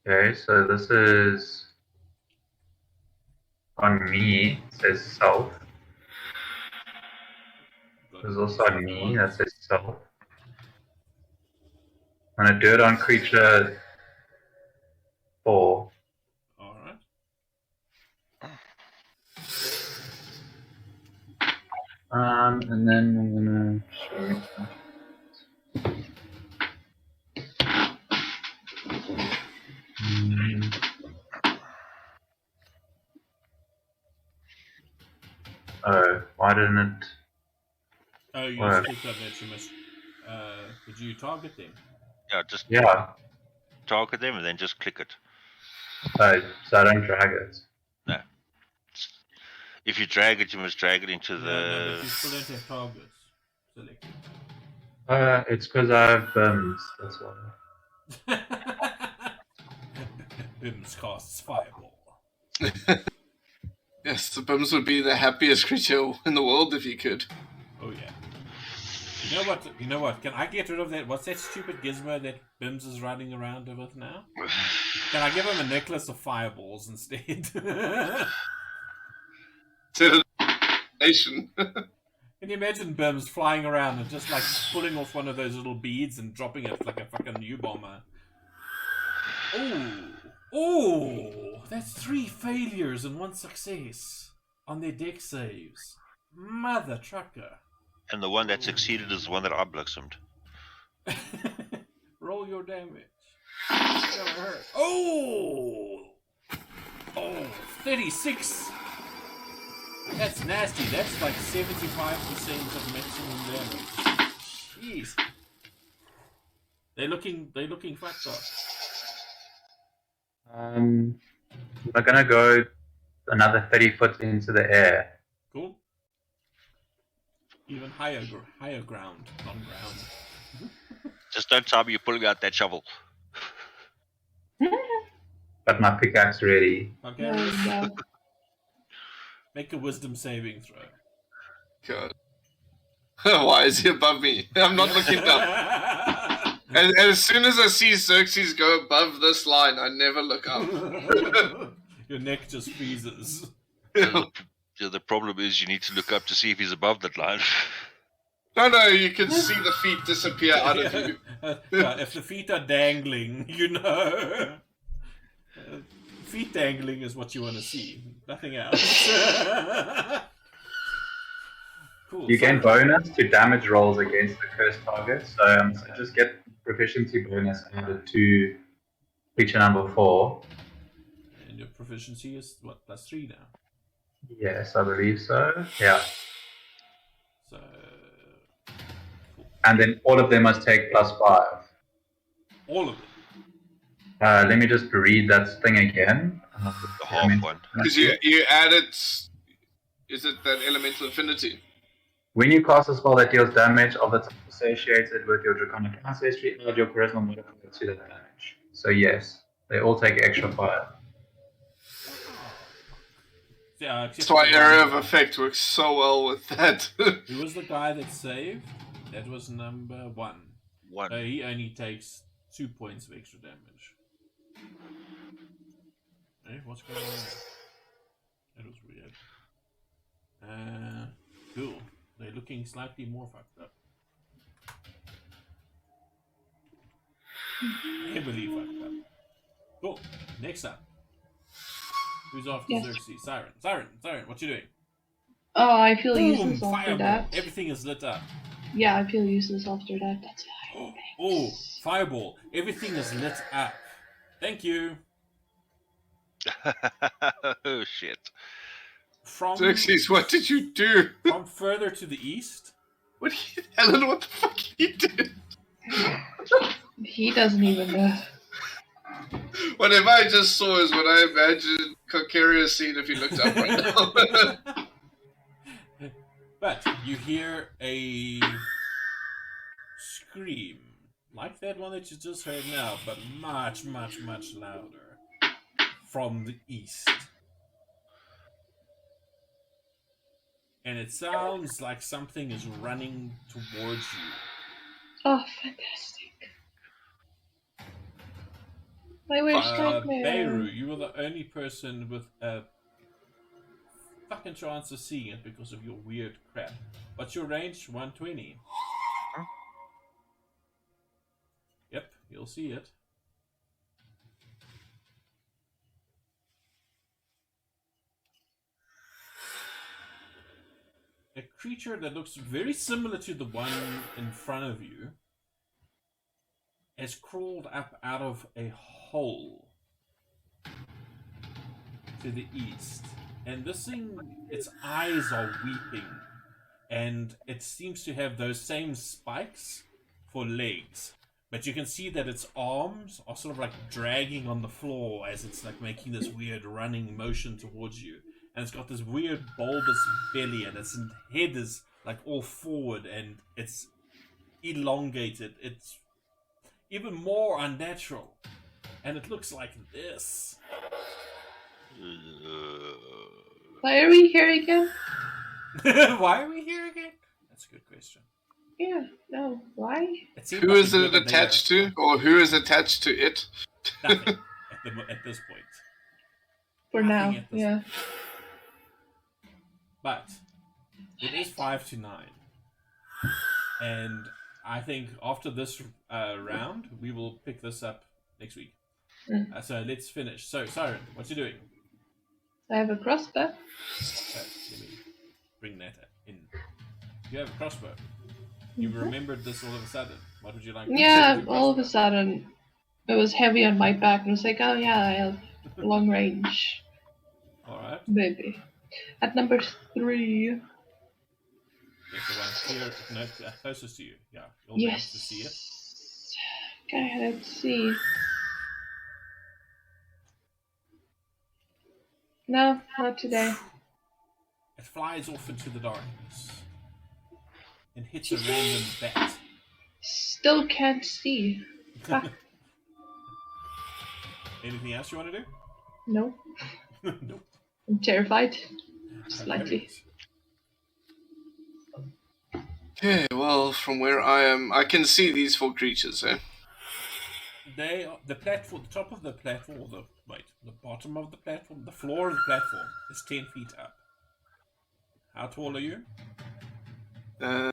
Okay, so this is on me, it says self. There's also on me, that says self. I'm gonna do it on creature 4. Alright. And then I'm gonna show Oh, why didn't it? Oh, you Where? just clicked on that. You must. Did you target them? Yeah, just Yeah. target them and then just click it. Oh, so I don't drag it. No. If you drag it, you must drag it into No, the. but you still don't have targets selected. It's because I have bims, that's why. Bims casts fireball. Yes, the Bums would be the happiest creature in the world if you could. Oh yeah. You know what? Can I get rid of that? What's that stupid gizmo that Bims is running around with now? Can I give him a necklace of fireballs instead? Nation. Can you imagine Bims flying around and just like pulling off one of those little beads and dropping it like a fucking U-bomber? Oh, that's 3 failures and 1 success on their deck saves. Mother trucker. And the one that succeeded is the one that I blossomed. Roll your damage. It's gonna hurt. Oh, 36. That's nasty. That's like 75% of maximum damage. Jeez. They're looking fucked up. I'm gonna go another 30 foot into the air. Cool. Even higher ground, non-ground. Just don't tell me you're pulling out that shovel. Got my pickaxe ready. Okay. There we go. Make a wisdom saving throw. God. Why is he above me? I'm not looking down. And as soon as I see Xerxes go above this line, I never look up. Your neck just freezes. The problem is you need to look up to see if he's above that line. No, you can see the feet disappear out of you. Yeah, if the feet are dangling, you know. Feet dangling is what you want to see. Nothing else. Cool. You gain bonus to damage rolls against the cursed target, so just get proficiency bonus added to feature number 4. And your proficiency is what, +3 now? Yes, I believe so. Yeah. So cool. And then all of them must take +5. All of them. Let me just read that thing again. The half one. Because you added. Is it that elemental affinity? When you cast a spell that deals damage of the type associated with your draconic ancestry, add your charisma modifier to that damage. So yes, they all take extra fire. Yeah, That's why Area of Effect works so well with that. Who was the guy that saved? That was number 1. So he only takes 2 points of extra damage. Hey, what's going on? That was weird. Cool. They're looking slightly more fucked up. Heavily fucked up. Cool. Next up. Who's after Xerxes? Siren, what you doing? Oh, I feel Boom! useless after Fireball. that. Everything is lit up. Yeah, I feel useless after that. That's fine. Oh, fireball. Everything is lit up. Thank you. Oh shit. From Xerxes, what did you do? From further to the east. Helen, what the fuck did you do? He doesn't even know. Whatever I just saw is what I imagined Kokeria seen if he looked up right now. But you hear a scream, like that one that you just heard now, but much, much, much louder, from the east. And it sounds like something is running towards you. Oh, fantastic. My worst nightmare. Beirut, you were the only person with a fucking chance of seeing it because of your weird crap. What's your range? 120. Huh? Yep, you'll see it. A creature that looks very similar to the one in front of you has crawled up out of a hole to the east. And this thing, its eyes are weeping. And it seems to have those same spikes for legs. But you can see that its arms are sort of like dragging on the floor as it's like making this weird running motion towards you. And it's got this weird bulbous belly, and its head is like all forward, and it's elongated. It's even more unnatural. And it looks like this. Why are we here again? Why are we here again? That's a good question. Yeah, no, why? Who is it attached to? Or who is attached to it? Nothing at this point. For now, yeah. Point. But it is 5 to 9. And I think after this round, we will pick this up next week. So let's finish. So, Siren, what you doing? I have a crossbow. Okay, let me bring that in. You have a crossbow. You remembered this all of a sudden. What would you like to Yeah, do? all of a sudden, it was heavy on my back, and I was like, oh yeah, I have long range. Alright. Maybe. At number 3. Yes, the one here, no, closest to you. Yeah, you'll be able to see it. Okay, let's see. No, not today. It flies off into the darkness and hits a random bat. Still can't see. Ah, Anything else you want to do? no, Nope. I'm terrified. Slightly. Okay, well, from where I am, I can see these 4 creatures, eh? the platform, the top of the platform, or the bottom of the platform, the floor of the platform is 10 feet up. How tall are you? I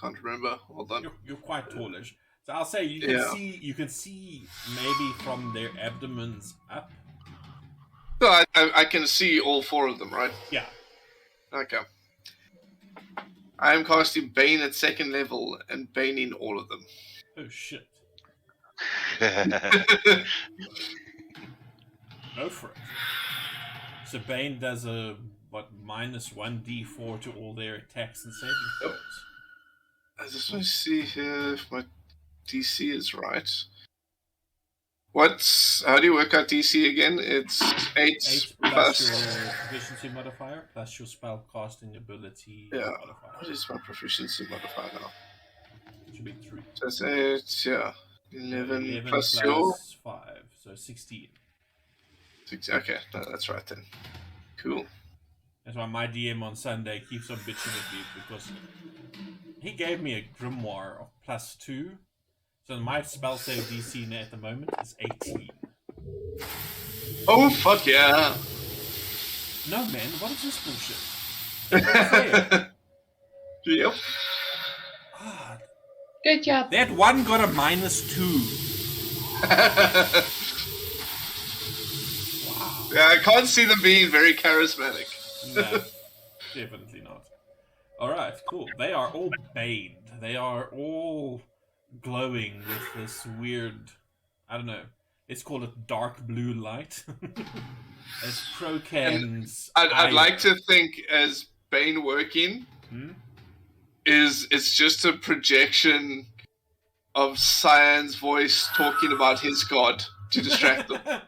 can't remember. Hold on. You're quite tallish. So I'll say you can see maybe from their abdomens up. So I can see all 4 of them, right? Yeah. Okay. I am casting Bane at 2nd level and Baning all of them. Oh shit. Go for it. So Bane does a minus 1d4 to all their attacks and saving throws. I just want to see here if my DC is right. How do you work out DC again? It's 8 plus your proficiency modifier plus your spell casting ability modifier. What is my proficiency modifier now? It should be 3. So it's 8, yeah. 11 plus 5, so 16. Okay, no, that's right then. Cool. That's why my DM on Sunday keeps on bitching at me, because he gave me a grimoire of +2. So my spell save DC at the moment is 18. Oh, fuck yeah! No, man, what is this bullshit? Yep. God. Good job. That one got a -2. Wow. Yeah, I can't see them being very charismatic. No, definitely not. Alright, cool. They are all baned. They are all glowing with this weird, I don't know, let's call it dark blue light. As Procan's I'd like to think as Bane working it's just a projection of Cyan's voice talking about his god to distract them.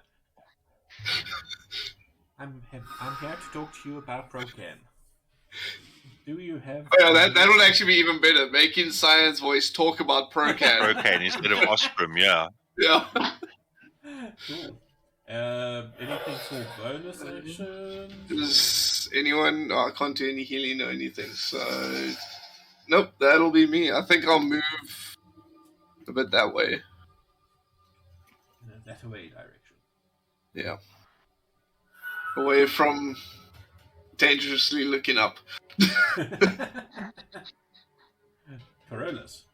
I'm here to talk to you about Procan. Do you have... Oh, yeah, that would actually be even better. Making Cyan's voice talk about Procan. Procan instead of Osprey, yeah. Yeah. Cool. Anything for bonus actions? Does anyone... Oh, I can't do any healing or anything, so... Nope, that'll be me. I think I'll move a bit that way. That away direction. Yeah. Away from dangerously looking up. Corollas.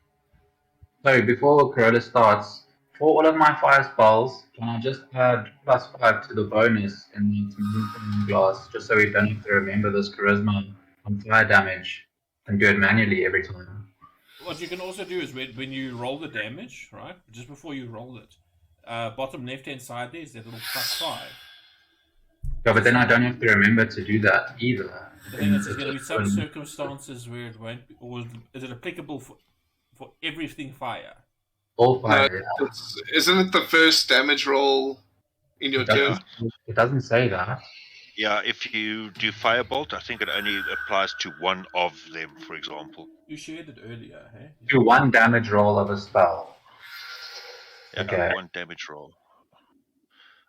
Sorry, before Corollas starts, for all of my fire spells, can I just add +5 to the bonus in the Intimidating glass, just so we don't have to remember this charisma on fire damage and do it manually every time? What you can also do is when you roll the damage, right? Just before you roll it, bottom left-hand side there is that little +5. Yeah, but then I don't have to remember to do that either. I think there's going to be some circumstances where it won't be, or is it applicable for everything fire? All fire. No, isn't it the first damage roll in your turn? It doesn't say that. Yeah, if you do Firebolt, I think it only applies to one of them, for example. You shared it earlier, hey? Do 1 damage roll of a spell. Yeah, Okay. 1 damage roll.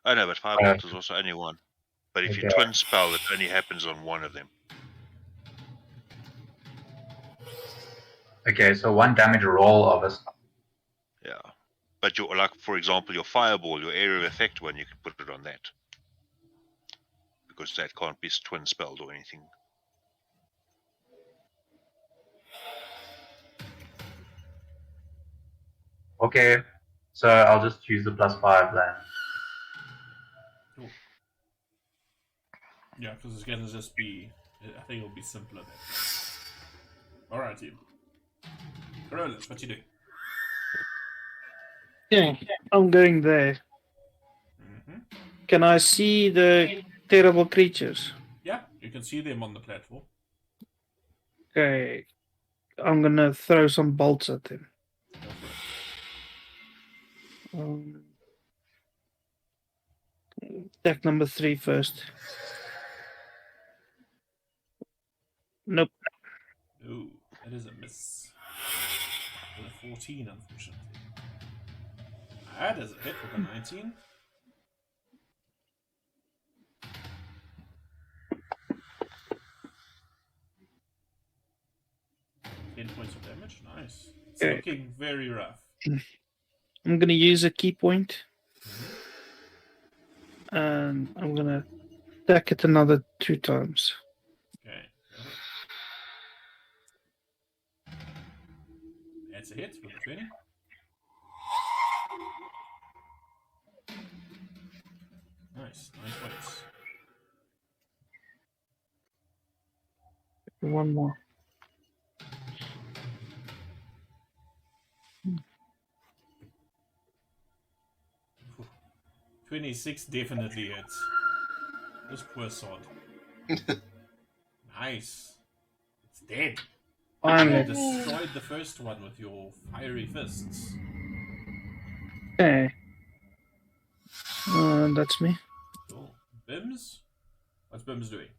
Oh no, but Firebolt is also only 1. But if you twin spell, it only happens on one of them. Okay, so 1 damage roll of a spell. Yeah. But like, for example, your Fireball, your area of effect one, you can put it on that. Because that can't be twin spelled or anything. Okay, so I'll just choose the +5 then. Cool. Yeah, because it's going to just be... I think it'll be simpler then. Alright, team. Corollas, what you doing? Yeah, I'm going there. Can I see the terrible creatures? Yeah, you can see them on the platform. Okay, I'm gonna throw some bolts at them. Attack number 3 first. Nope. Ooh, that is a miss. With a 14, unfortunately. That is a hit with a 19. Points of damage, nice. It's looking very rough. I'm gonna use a key point. And I'm gonna attack it another 2 times. Okay. That's a hit with a 20. Nice. 9 points. One more. Whew. 26 definitely hits. This poor sod. Nice. It's dead. You Finally. destroyed the first one with your fiery fists. Okay. That's me. Cool. Bims? What's Bims doing?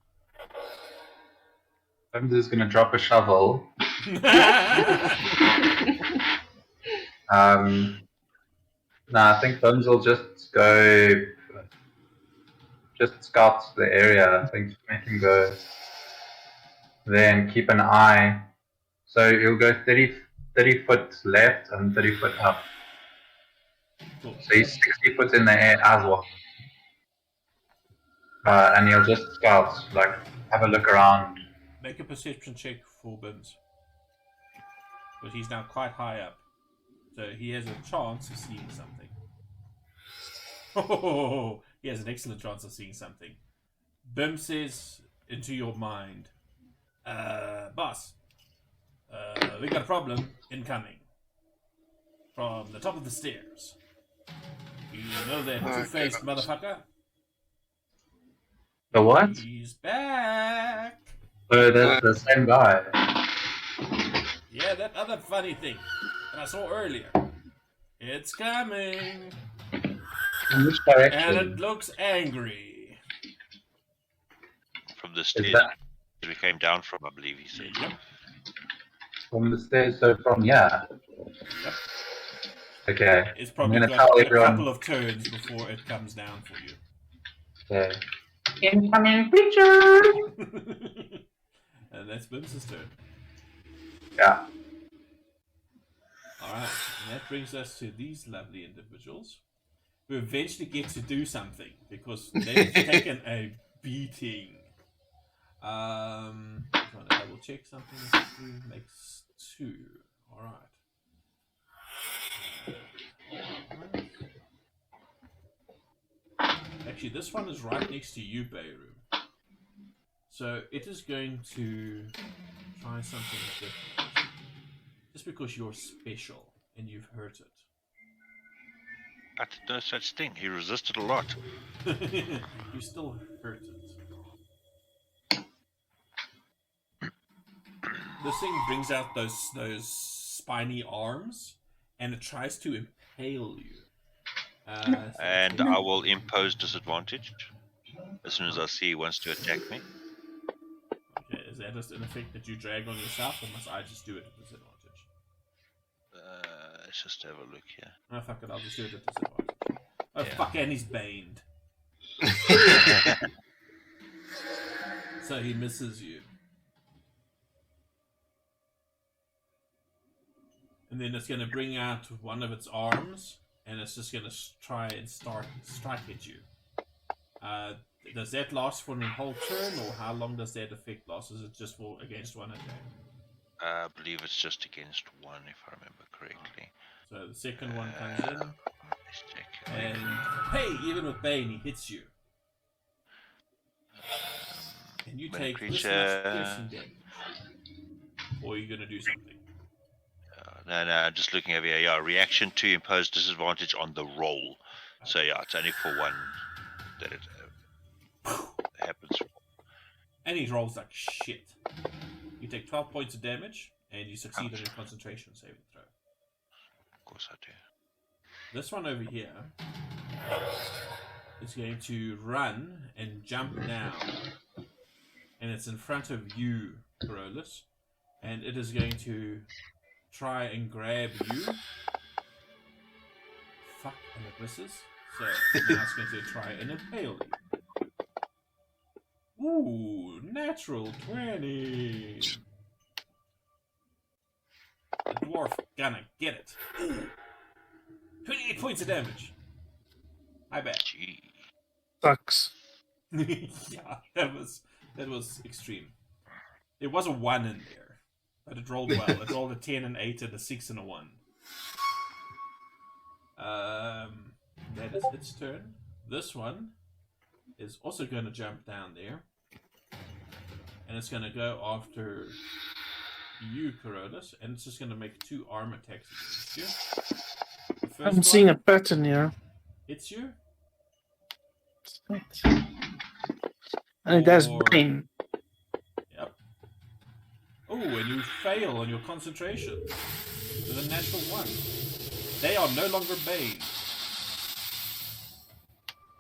I'm just gonna drop a shovel. I think Bones will just go, just scout the area. I think make him go there and keep an eye. So he'll go 30 foot left and 30 foot up. Cool. So he's 60 foot in the air as well. And he'll just scout, like have a look around. Make a perception check for Bims. But he's now quite high up. So he has a chance of seeing something. Oh, he has an excellent chance of seeing something. Bim says into your mind, boss, we got a problem incoming. From the top of the stairs. You know that two-faced motherfucker? The what? He's back! So that's the same guy. Yeah, that other funny thing that I saw earlier. It's coming! In which direction? And it looks angry. From the Is stairs that we came down from, I believe he said. Yep. from the stairs? So from here. Yep. Okay. It's probably I'm gonna got tell a everyone. couple of turns before it comes down for you. Okay. Incoming creature. And that's Bim's turn. Yeah. Alright, and that brings us to these lovely individuals who eventually get to do something because they've taken a beating. Just want to double check something. 3 makes 2. Alright. Actually, this one is right next to you, Bayroom. So it is going to try something different. Just because you're special and you've hurt it. I did no such thing. He resisted a lot. You still hurt it. This thing brings out those spiny arms and it tries to impale you. And I will impose disadvantage as soon as I see he wants to attack me. Okay, is that just an effect that you drag on yourself, or must I just do it at disadvantage? Let's just have a look here. Oh, fuck it, I'll just do it at disadvantage. Oh, Yeah. fuck, and he's baned. So he misses you. And then it's going to bring out one of its arms, and it's just going to try and strike at you. Does that last for a whole turn, or how long does that effect last? Is it just for against one attack? I believe it's just against one, if I remember correctly. So the second one comes in, Let's check. and hey, even with Bane, he hits you. And you When take this much creature- piercing damage. Or are you going to do something? No, just looking over here. Yeah, reaction to impose disadvantage on the roll. So yeah, it's only for one that it happens. And he rolls like shit. You take 12 points of damage, and you succeed on your concentration saving throw. Of course I do. This one over here is going to run and jump now. And it's in front of you, Carolus. And it is going to try and grab you. Fuck, and it misses. So now it's going to try and impale you. Ooh, natural 20. The dwarf gonna get it. Ooh. 28. points of damage. I bet. Gee. Sucks. Yeah, that was extreme. There was a 1 in there, but it rolled well. It rolled a 10, an 8, and a 6, and a 1. That is its turn. This one is also going to jump down there, and it's going to go after you, Coronis, and it's just going to make 2 arm attacks against you. The first I'm seeing a one, pattern here. it's you. And it has Or- Bane. Yep. Oh, and you fail on your concentration with a natural 1. They are no longer Bane.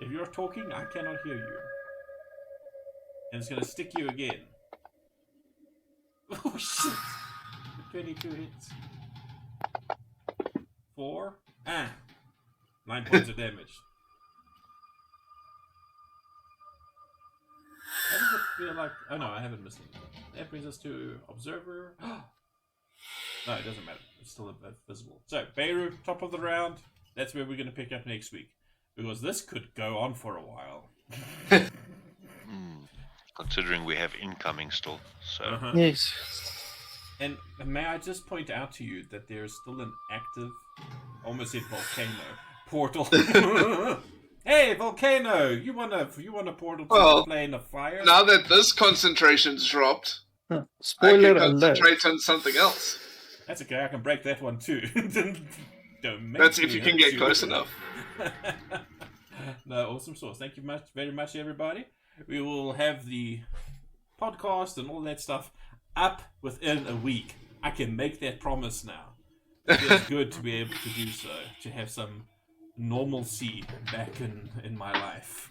If you're talking, I cannot hear you. And it's gonna stick you again. Oh shit! 22 hits. 4. 9 points of damage. How does it feel like... Oh no, I haven't missed anything. That brings us to Observer. No, it doesn't matter. It's still visible. So, Beirut, top of the round. That's where we're going to pick up next week. Because this could go on for a while. Considering we have incoming still, so Yes. And may I just point out to you that there's still an active, almost said volcano, portal. Hey, volcano! You want a portal to Well, the plane of fire? Now that this concentration's dropped, I Spoiler can alert. concentrate on something else. That's okay, I can break that one too. Don't make That's me if you can hurt get you. close enough. No, awesome sauce. Thank you very much, everybody. We will have the podcast and all that stuff up within a week. I can make that promise now. It feels good to be able to do so, to have some normalcy back in my life.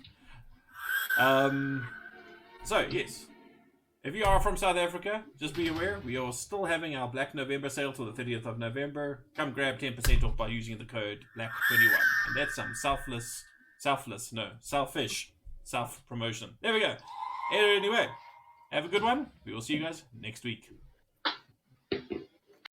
So, yes. If you are from South Africa, just be aware, we are still having our Black November sale till the 30th of November. Come grab 10% off by using the code BLACK21. And that's some selfish self-promotion. There we go. Anyway, have a good one. We will see you guys next week.